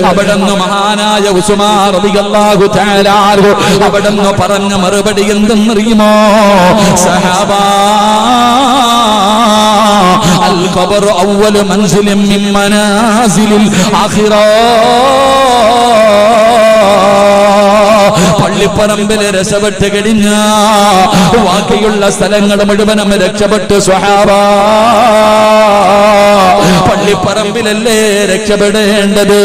അവിടുന്ന് മഹാനായ ഉസ്മാൻ റളിയല്ലാഹു തആല അൻഹു അവിടുന്ന് പറഞ്ഞ മറുപടി എന്തെന്നറിയുമോ? സഹാബാ, അൽ ഖബറു അവ്വലു മൻസിലിൻ മിൻ മനാസിലിൽ ആഖിറ. പള്ളിപ്പറമ്പില് രക്ഷപ്പെട്ട് കഴിഞ്ഞ ബാക്കിയുള്ള സ്ഥലങ്ങൾ മുഴുവനും രക്ഷപ്പെട്ടു സ്വഹാബാ. പള്ളിപ്പറമ്പിലല്ലേ രക്ഷപ്പെടേണ്ടത്?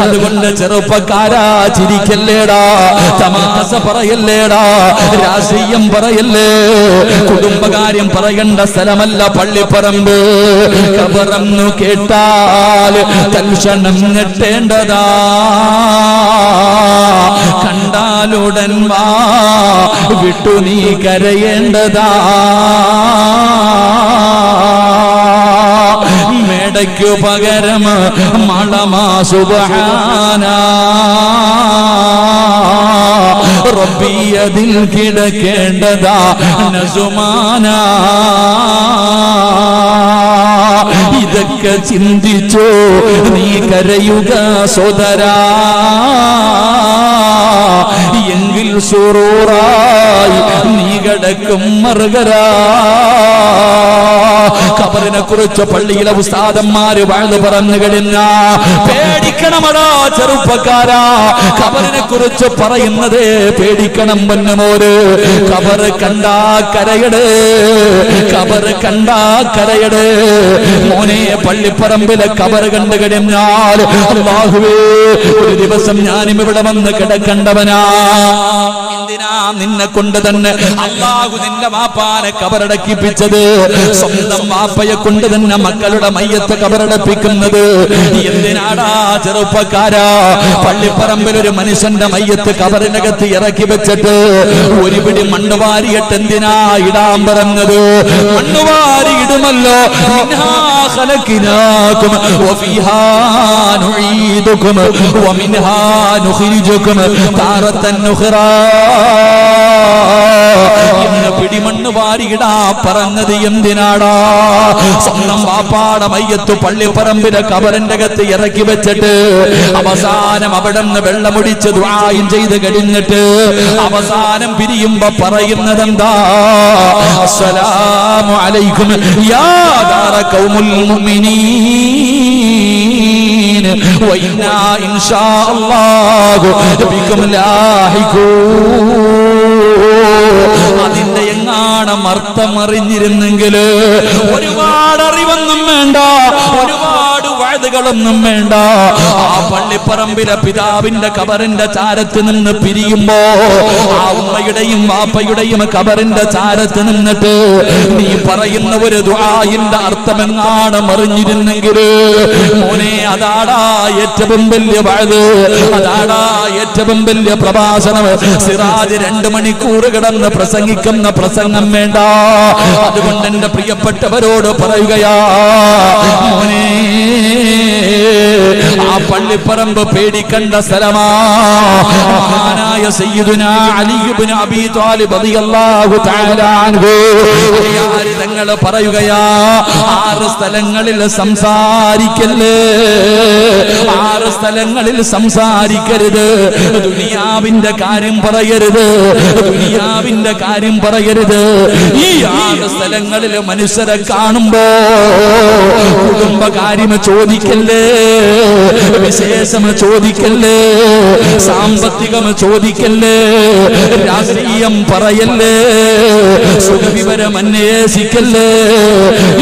അതുകൊണ്ട് ചെറുപ്പക്കാരാ, ചിരിക്കല്ലേടാ, തമാശ പറയല്ലേടാ, രാഷ്ട്രീയം പറയല്ലേ, കുടുംബകാര്യം പറയേണ്ട സ്ഥലമല്ല പള്ളിപ്പറമ്പ്. ഖബറെന്നു കേട്ടാൽ തൽക്ഷണം ഞെട്ടേണ്ടതാ, കണ്ടാലുടൻ വാ വിട്ടു നീ കരയേണ്ടതാ. മേടയ്ക്കു പകരം മളമാ സുബ്ഹാനാ, റബ്ബിയതിൽ കിടക്കേണ്ടതാ നസുമാനാ. ഇതൊക്കെ ചിന്തിച്ചോ നീ കരയുക സോദരാ, എങ്കിൽ സുറൂറായി നീ കിടക്കും മറുകരാ. ഖബറിനെ കുറിച്ച് പള്ളിയിലെ ഉസ്താദന്മാര് വാഴ്ന്നു പറഞ്ഞു കഴിഞ്ഞ പേടിക്കണമടാ ചെറുപ്പക്കാരാ, ഖബറിനെ കുറിച്ച് പറയുന്നത് പേടിക്കണം പൊന്നുമോര്. ഖബറ് കണ്ടാ കരയട്, ഖബറ് കണ്ടാ കരയട് മോനെ. പള്ളിപ്പറമ്പിലെ ഖബറ് കണ്ടു കഴിഞ്ഞാൽ അല്ലാഹുവേ, ഒരു ദിവസം ഞാനും ഇവിടെ വന്ന് കിടക്കണ്ടവനാ. എന്തിനാ? നിന്നെ കൊണ്ട് തന്നെ അല്ലാഹു നിന്റെ വാപ്പാനെ ഖബറടക്കിപ്പിച്ചത്. സ്വന്തം വാപ്പയെ കൊണ്ട് തന്നെ മക്കളുടെ മയ്യത്ത് ഖബറടപ്പിക്കുന്നത് എന്തിനാടാ ചെറുപ്പക്കാരാ? പള്ളിപ്പറമ്പിൽ ഒരു മനുഷ്യന്റെ മയ്യത്ത് ഖബറിനകത്ത് ഇറക്കി വെച്ചിട്ട് ഒരു പിടി മണ്ണുവാരിയിട്ട് എന്തിനാ ഇടാൻ പറഞ്ഞത്? മണ്ണുവാരി ഇടുമല്ലോ. ഖലഖനാകും വഫീഹാ നുഈദുകും വമിൻഹാ നുഖ്രിജുകും താറത്തൻ ഉഖ്റാ. പിടിമണ്ണ് വാരിയിടാ പറഞ്ഞത് എന്തിനാടാ? സ്വന്തം വാപ്പാടെ മയ്യത്ത് പള്ളിപ്പറമ്പിലെ ഖബറിന്റെ അകത്ത് ഇറക്കി വെച്ചിട്ട് അവസാനം അവിടെ നിന്ന് വെള്ളമൊടിച്ച് ദുആയും ചെയ്ത് കഴിഞ്ഞിട്ട് അവസാനം പിരിയുമ്പോ പറയുന്നത് എന്താ? അസ്സലാമു അലൈക്കും യാ ദാറ ഖൗമുൽ മുഅ്മിനീൻ വ ഇന്നാ ഇൻഷാ അല്ലാഹു ബികും ലാഹിഖൂൻ. അതിന്റെ എങ്ങാണം അർത്ഥം അറിഞ്ഞിരുന്നെങ്കിൽ ഒരുപാട് അറിവൊന്നും വേണ്ട, ഒരുപാട് വാഴ്തുകളൊന്നും വേണ്ട. ആ പള്ളിപ്പറമ്പിലെ പിതാവിന്റെ ഖബറിന്റെ ചാരത്ത് നിന്ന് പിരിയുമ്പോ ആ ഉമ്മയുടെയും വാപ്പയുടെയും ഖബറിന്റെ ചാരത്ത് നിന്നിട്ട് നീ പറയുന്ന ഒരു ദുആഇന്റെ അർത്ഥമെങ്ങാണം അറിഞ്ഞിരുന്നെങ്കിൽ മോനെ, അതാടാ ഏറ്റവും വലിയ വാഴ്ത്, അതാടാ ഏറ്റവും വലിയ പ്രഭാഷണം. സിറാജ് 2 മണിക്കൂർ കിടന്ന് പ്രസംഗിക്കുന്ന പ്രസംഗം വേണ്ട. അതുകൊണ്ട് എന്റെ പ്രിയപ്പെട്ടവരോട് പറയുകയാ, മോനെ ആ പള്ളിപ്പറമ്പ് പേടിക്കണ്ട സ്ഥലമാ. മഹാനായ സയ്യിദുനാ അലി ഇബ്നു അബീ ത്വാലിബ് റളിയല്ലാഹു തആല അൻഹു തങ്ങൾ പറയുകയാ, 6 സ്ഥലങ്ങളിൽ സംസാരിക്കല്ലേ, 6 സ്ഥലങ്ങളിൽ സംസാരിക്കരുത്. ദുനിയാവിന്റെ കാര്യം പറയരുത്, ദുനിയാവിന്റെ കാര്യം പറയരുത്. ഈ 6 സ്ഥലങ്ങളിൽ മനുഷ്യരെ കാണുമ്പോ കുടുംബകാര്യം ചോദിക്കല്ലേ, വിശേഷം ചോദിക്കല്ലേ, സാമ്പത്തികം ചോദിക്കല്ലേ, രാഷ്ട്രീയം പറയല്ലേ, സുഖവിവരം അന്വേഷിക്കല്ലേ.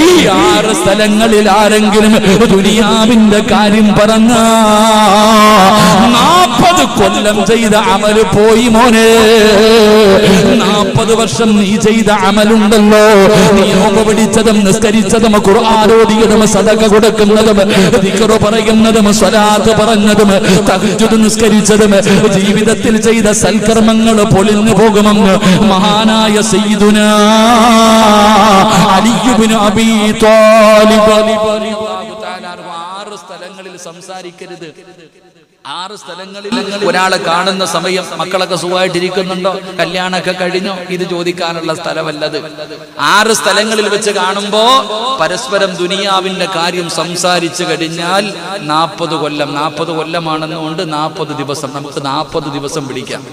ഈ 6 സ്ഥലങ്ങളിൽ ആരെങ്കിലും ദുനിയാവിന്റെ കാര്യം പറഞ്ഞ 40 കൊല്ലം ചെയ്ത അമല് പോയി മോനെ. 40 വർഷം നീ ചെയ്ത അമലുണ്ടല്ലോ, നീ നോമ്പ് പിടിച്ചതും നിസ്കരിച്ചതും ഖുർആൻ ഓതിയതും സദഖ കൊടുക്കുന്നതും ദിക്റ് പറയുന്നതും സ്വലാത്ത് പറഞ്ഞതും തഹജ്ജുദ് നിസ്കരിച്ചതും ജീവിതത്തിൽ ചെയ്ത സൽക്കർമ്മങ്ങൾ പൊളിഞ്ഞു പോകുമെന്ന് മഹാനായ സയ്യിദുനാ അലി ഇബ്നു അബീ ത്വാലിബ് റളിയല്ലാഹു തആല 6 സ്ഥലങ്ങളിൽ സംസാരിക്കരുത്. 6 സ്ഥലങ്ങളിൽ ഒരാളെ കാണുന്ന സമയം മക്കളൊക്കെ സുഖമായിട്ടിരിക്കുന്നുണ്ടോ, കല്യാണമൊക്കെ കഴിഞ്ഞോ, ഇത് ചോദിക്കാനുള്ള സ്ഥലമല്ലത്. 6 സ്ഥലങ്ങളിൽ വെച്ച് കാണുമ്പോ പരസ്പരം ദുനിയാവിന്റെ കാര്യം സംസാരിച്ചു കഴിഞ്ഞാൽ 40 കൊല്ലം 40 കൊല്ലമാണെന്നുകൊണ്ട് 40 ദിവസം നമുക്ക് 40 ദിവസം പിടിക്കാം.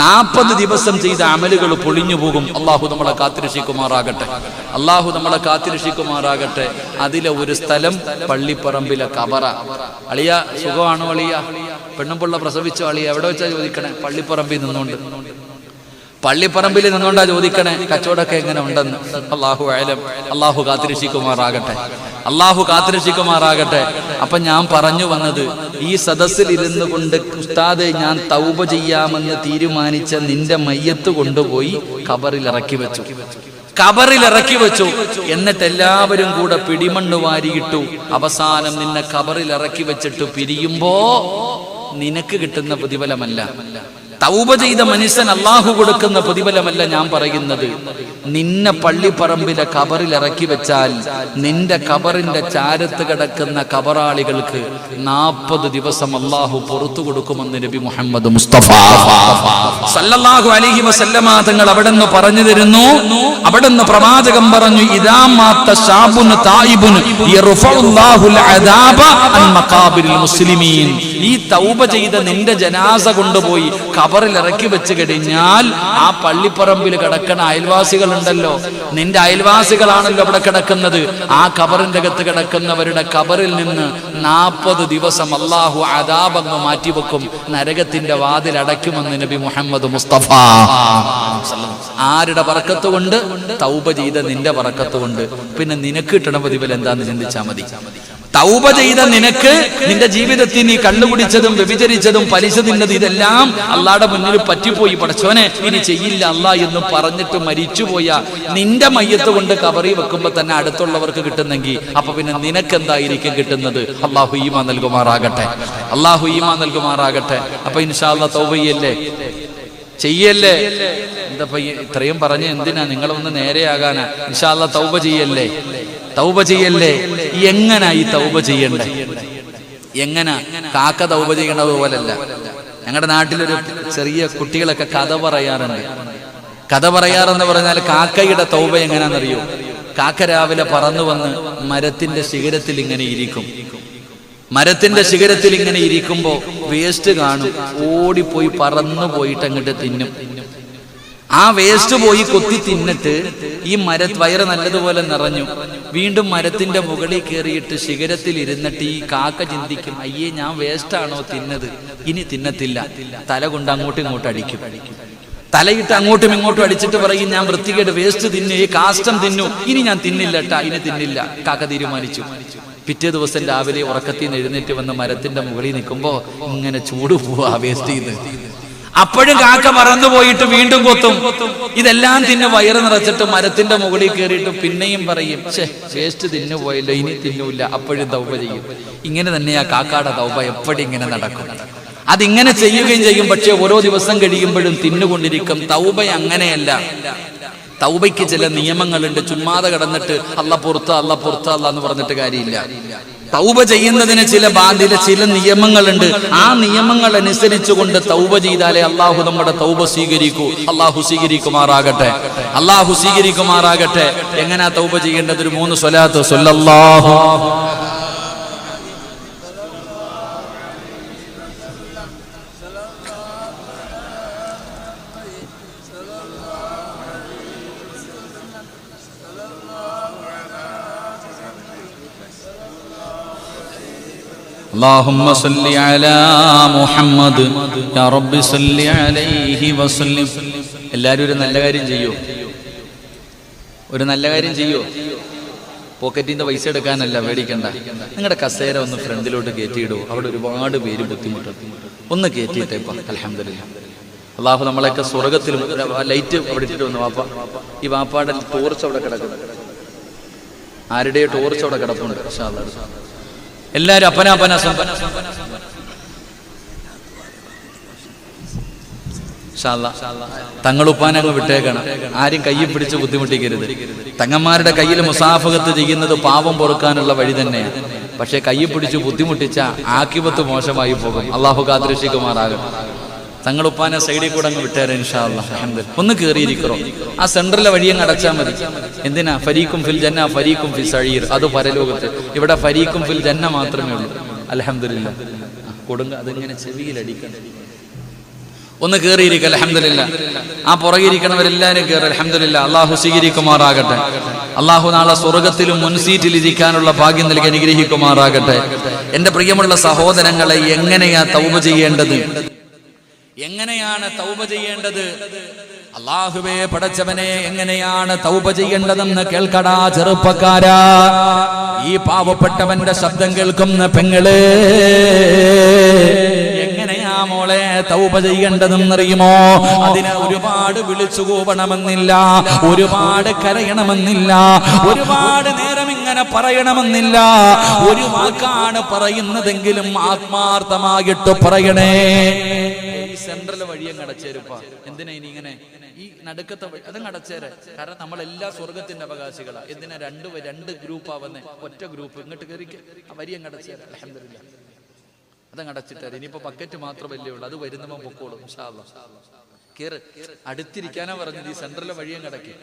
40 ദിവസം ചെയ്ത അമലുകൾ പൊളിഞ്ഞു പോകും. അള്ളാഹു നമ്മളെ കാത്തിരക്ഷിക്കുമാറാകട്ടെ, അള്ളാഹു നമ്മളെ കാത്തിരക്ഷിക്കുമാറാകട്ടെ. അതിലെ ഒരു സ്ഥലം പള്ളിപ്പറമ്പിലെ കബറ. അളിയ സുഖമാണോ അളിയ? പെണ്ണുപിള്ള പ്രസവിച്ചോ അളിയ? എവിടെ വെച്ചാ ചോദിക്കണേ? പള്ളിപ്പറമ്പിൽ നിന്നുകൊണ്ട്, പള്ളിപ്പറമ്പിൽ നിന്നുകൊണ്ടാ ചോദിക്കണേ കച്ചവടമൊക്കെ എങ്ങനെ ഉണ്ടെന്ന്. അള്ളാഹു അലം. അള്ളാഹു കാത്തിരക്ഷിക്കുമാറാകട്ടെ, അള്ളാഹു കാത്തിരക്ഷിക്കുമാറാകട്ടെ. അപ്പൊ ഞാൻ പറഞ്ഞു വന്നത്, ഈ സദസ്സിൽ ഇരുന്നു കൊണ്ട് ഉസ്താദെ ഞാൻ തൗബ ചെയ്യാമെന്ന് തീരുമാനിച്ച നിന്റെ മയ്യത്ത് കൊണ്ടുപോയി ഖബറിൽ ഇറക്കി വെച്ചു, ഖബറിൽ ഇറക്കി വെച്ചു. എന്നിട്ട് എല്ലാവരും കൂടെ പിടിമണ്ണ് വാരിയിട്ടു. അവസാനം നിന്നെ ഖബറിൽ ഇറക്കി വെച്ചിട്ട് പിരിയുമ്പോ നിനക്ക് കിട്ടുന്ന പ്രതിഫലമല്ല, തൗബ ചെയ്ത മനുഷ്യൻ അള്ളാഹു കൊടുക്കുന്ന പ്രതിഫലമല്ല ഞാൻ പറയുന്നത്. നിന്നെ പള്ളിപ്പറമ്പിലെ ഖബറിൽ ഇറക്കി വെച്ചാൽ നിന്റെ ഖബറിന്റെ ചാരത്ത് കിടക്കുന്ന ഖബറാളികൾക്ക് 40 ദിവസം അള്ളാഹു പുറത്തു കൊടുക്കുമെന്ന് നബി മുഹമ്മദ് മുസ്തഫ സല്ലല്ലാഹു അലൈഹി വസല്ലമ തങ്ങൾ അവിടുന്ന് പറഞ്ഞു തരുന്നു. അവിടുന്ന് പ്രവാചകൻ പറഞ്ഞു, ഇദാ മാത ശാബുൻ തായിബുൻ യർഫഉല്ലാഹുൽ അദാബ അൻ മഖാബിരിൽ മുസ്ലിമീൻ. ഈ തൗബ ചെയ്ത നിന്റെ ജനാസ കൊണ്ടുപോയി ഖബറിൽ ഇറക്കി വെച്ച് കഴിഞ്ഞാൽ ആ പള്ളിപ്പറമ്പിൽ കിടക്കുന്ന അയൽവാസികൾ ഉണ്ടല്ലോ, നിന്റെ അയൽവാസികളാണല്ലോ അവിടെ കിടക്കുന്നത്. ആ ഖബറിന്റെ അകത്ത് കിടക്കുന്നവരുടെ ഖബറിൽ നിന്ന് 40 ദിവസം അള്ളാഹു അദാബങ്ങ് മാറ്റിവെക്കും, നരകത്തിന്റെ വാതിൽ അടയ്ക്കുമെന്ന് നബി മുഹമ്മദ് മുസ്തഫ. ആരുടെ ബറക്കത്ത് കൊണ്ട്? തൗബ ചെയ്ത നിന്റെ ബറക്കത്ത് കൊണ്ട്. പിന്നെ നിനക്ക് കിട്ടണ പ്രതിഫലം എന്താന്ന് ചിന്തിച്ചാൽ മതി. തൗബ ചെയ്ത നിനക്ക് നിന്റെ ജീവിതത്തിൽ നീ കള്ളുകുടിച്ചതും വ്യഭിചരിച്ചതും പലിശ തിന്നത് ഇതെല്ലാം അള്ളാഹുടെ മുന്നിൽ പറ്റിപ്പോയി, പടച്ചോനെ ഇനി ചെയ്യില്ല അല്ലാ എന്ന് പറഞ്ഞിട്ട് മരിച്ചുപോയ നിന്റെ മയ്യത്ത് കൊണ്ട് കബറി വെക്കുമ്പോ തന്നെ അടുത്തുള്ളവർക്ക് കിട്ടുന്നെങ്കിൽ അപ്പൊ പിന്നെ നിനക്കെന്തായിരിക്കും കിട്ടുന്നത്? അള്ളാഹു ഈമാൻ നൽകുമാറാകട്ടെ, അള്ളാഹു ഈമാൻ നൽകുമാറാകട്ടെ. അപ്പൊ ഇൻഷാ അല്ലാഹ് തൗബ ചെയ്യല്ലേ. എന്താ ഇത്രയും പറഞ്ഞ് എന്തിനാ? നിങ്ങളൊന്ന് നേരെയാകാനാ. ഇൻഷാ അല്ലാഹ് തൗബ ചെയ്യല്ലേ, തൗബ ചെയ്യല്ലേ. എങ്ങനാ ഈ തൗബ ചെയ്യണ്ടേ? എങ്ങനാ? കാക്ക തൗബ ചെയ്യണത് പോലല്ല. ഞങ്ങളുടെ നാട്ടിലൊരു ചെറിയ കുട്ടികളൊക്കെ കഥ പറയാറുണ്ട്. കഥ പറയാറെന്ന് പറഞ്ഞാൽ കാക്കയുടെ തൗബ എങ്ങനാന്നറിയോ? കാക്ക രാവിലെ പറന്നു വന്ന് മരത്തിന്റെ ശിഖരത്തിൽ ഇങ്ങനെ ഇരിക്കും. മരത്തിന്റെ ശിഖരത്തിൽ ഇങ്ങനെ ഇരിക്കുമ്പോ വേസ്റ്റ് കാണും, ഓടിപ്പോയി പറന്നു പോയിട്ട് അങ്ങോട്ട് തിന്നും. ആ വേസ്റ്റ് പോയി കൊത്തി തിന്നിട്ട് ഈ വയറ് നല്ലതുപോലെ നിറഞ്ഞു. വീണ്ടും മരത്തിന്റെ മുകളിൽ കയറിയിട്ട് ശിഖരത്തിൽ ഇരുന്നിട്ട് ഈ കാക്ക ചിന്തിക്കും, അയ്യേ ഞാൻ വേസ്റ്റാണോ തിന്നത്, ഇനി തിന്നത്തില്ല. തല കൊണ്ട് അങ്ങോട്ടും ഇങ്ങോട്ടും അടിക്കും. തലയിട്ട് അങ്ങോട്ടും ഇങ്ങോട്ടും അടിച്ചിട്ട് പറയും, ഞാൻ വൃത്തികേട് വേസ്റ്റ് തിന്നു, ഈ കാഷ്ടം തിന്നു, ഇനി ഞാൻ തിന്നില്ല ട്ടാ, ഇനി തിന്നില്ല. കാക്ക തീരുമാനിച്ചു. പിറ്റേ ദിവസം രാവിലെ ഉറക്കത്തിൽ നിന്ന് എഴുന്നേറ്റ് വന്ന് മരത്തിന്റെ മുകളിൽ നിൽക്കുമ്പോ ഇങ്ങനെ ചൂട് പോവാ വേസ്റ്റ് ചെയ്ത്. അപ്പോഴും കാക്ക പറന്നു പോയിട്ട് വീണ്ടും കൊത്തും. ഇതെല്ലാം തിന്ന് വയറ് നിറച്ചിട്ട് മരത്തിന്റെ മുകളിൽ കയറിയിട്ട് പിന്നെയും പറയും, വേസ്റ്റ് തിന്നു പോയല്ലോ, ഇനി തിന്നൂല്ല. അപ്പോഴും തൗബ ചെയ്യും. ഇങ്ങനെ തന്നെയാ കാക്കയുടെ തൗബ, എപ്പോഴും ഇങ്ങനെ നടക്കും. അതിങ്ങനെ ചെയ്യുകയും ചെയ്യും. പക്ഷെ ഓരോ ദിവസം കഴിയുമ്പോഴും തിന്നുകൊണ്ടിരിക്കും. തൗബ അങ്ങനെയല്ല. തൗബയ്ക്ക് ചില നിയമങ്ങളുണ്ട്. ചുമ്മാതെ കിടന്നിട്ട് അല്ല പുറത്ത് എന്ന് പറഞ്ഞിട്ട് കാര്യമില്ല. തൗബ ചെയ്യുന്നതിന് ചില നിയമങ്ങളുണ്ട്. ആ നിയമങ്ങൾ അനുസരിച്ചുകൊണ്ട് തൗബ ചെയ്താലേ അള്ളാഹു നമ്മുടെ തൗബ സ്വീകരിക്കൂ. അള്ളാഹു സ്വീകരിക്കുമാറാകട്ടെ. എങ്ങനെയാ തൗബ ചെയ്യേണ്ടത്? ഒരു 3 സ്വലാത്ത് സ്വല്ലല്ലാഹു اللهم صل على محمد يا رب صل عليه وسلم. എല്ലാവരും ഒരു നല്ല കാര്യം ചെയ്യോ. പോക്കറ്റിൽ നിന്ന് പൈസ എടുക്കാനല്ല, പേടിക്കണ്ട. നിങ്ങളുടെ കസേര ഒന്ന് ഫ്രണ്ടിലോട്ട് കയറ്റിയിടൂ. അവിടെ ഒരുപാട് പേര് ബുദ്ധിമുട്ടും. ഒന്ന് കയറ്റിയിട്ടേപ്പാ. അൽഹംദുലില്ലാ. അള്ളാഹു നമ്മളെയൊക്കെ സ്വർഗത്തിലും. ലൈറ്റ് അവിടെ ഇട്ടിട്ട് വന്നു വാപ്പ. ഈ വാപ്പാടെ ടോർച്ച് അവിടെ കിടക്കുന്നു. ആരുടെയോ ടോർച്ച് അവിടെ കിടപ്പുണ്ട്. എല്ലാരും അപ്പന തങ്ങളുപ്പാനങ്ങ് വിട്ടേക്കണം. ആരും കയ്യിൽ പിടിച്ച് ബുദ്ധിമുട്ടിക്കരുത്. തങ്ങന്മാരുടെ കയ്യിൽ മുസാഫഹത്ത് ചെയ്യുന്നത് പാപം പൊറുക്കാനുള്ള വഴി തന്നെയാണ്. പക്ഷെ കയ്യിൽ പിടിച്ച് ബുദ്ധിമുട്ടിച്ച ആക്കിബത്ത് മോശമായി പോകും. അള്ളാഹു കാത്തിരക്ഷിക്കുമാറാകും. തങ്ങളുപ്പാനെ സൈഡിൽ കൂടെ അങ്ങ് വിട്ടേരെ ഇൻഷാ അല്ലാഹ്. അൽഹംദുലില്ലാഹ്. ഒന്ന് കേറിയിരിക്കറോ. ആ സെൻട്രലിലെ വഴിയങ്ങ് അടച്ചാൽ മതി. എന്തിനാ? ഫരീഖും ഫിൽ ജന്ന ഫരീഖും ഫി സഈർ. അത് പരലോകത്ത്. ഇവിടെ ഫരീഖും ഫിൽ ജന്ന മാത്രമേ ഉള്ളൂ. അൽഹംദുലില്ലാഹ്. കൊടുങ്ക അതിങ്ങനെ ചെവിയിലടിക്കണം. ഒന്ന് കേറിയിരിക്കുക. അൽഹംദുലില്ലാഹ്. ആ പുറകിരിക്കണവരെല്ലാരും കയറി. അൽഹംദുലില്ലാഹ്. അള്ളാഹു സ്വീകരിക്കുമാറാകട്ടെ. അള്ളാഹു നാളെ സ്വർഗത്തിലും മുൻസീറ്റിൽ ഇരിക്കാനുള്ള ഭാഗ്യം നൽകി അനുഗ്രഹിക്കുമാറാകട്ടെ. എന്റെ പ്രിയമുള്ള സഹോദരങ്ങളെ, എങ്ങനെയാ തൗബ ചെയ്യേണ്ടത്? അല്ലാഹുവേ പടച്ചവനെ, എങ്ങനെയാണ് തൗബ ചെയ്യേണ്ടതെന്ന് കേൾക്കടാ ചെറുപ്പക്കാരാ. ഈ പാവപ്പെട്ടവന്റെ ശബ്ദം കേൾക്കുന്ന പെങ്ങളെ, എങ്ങനെയാ മോളെ തൗബ ചെയ്യേണ്ടതെന്നറിയുമോ? അതിന് ഒരുപാട് വിളിച്ചു കൂവണമെന്നില്ല, ഒരുപാട് കരയണമെന്നില്ല, ഒരുപാട് നേരം ഇങ്ങനെ പറയണമെന്നില്ല. ഒരു വാക്കാണ് പറയുന്നതെങ്കിലും ആത്മാർത്ഥമായിട്ട് പറയണേ. സെൻട്രൽ വഴിയങ്ങ് അടച്ചേരുപ്പ. എന്തിനാ ഇനി ഇങ്ങനെ ഈ നടുക്കത്തെ അതങ്ങ് അടച്ചേരെ. കാരണം നമ്മളെല്ലാ സ്വർഗത്തിന്റെ അവകാശികളാ. എന്തിനാ രണ്ട് ഗ്രൂപ്പാവുന്നേ? ഒറ്റ ഗ്രൂപ്പ് ഇങ്ങോട്ട് കയറി ആ വരിയങ്ങ് അടച്ചേരെ. അൽഹംദുലില്ലാഹ്. അതങ്ങ് അടച്ചിട്ടേരെ. ഇനിയിപ്പോ ബക്കറ്റ് മാത്രമല്ലേ ഉള്ളൂ. അത് വരുന്നവൻ പൊക്കോളും ഇൻഷാ അല്ലാഹ്. കേറ്. അടുത്തിരിക്കാനാ പറഞ്ഞത്. ഈ സെൻട്രലിലെ വഴിയങ്ങ് അടക്കി.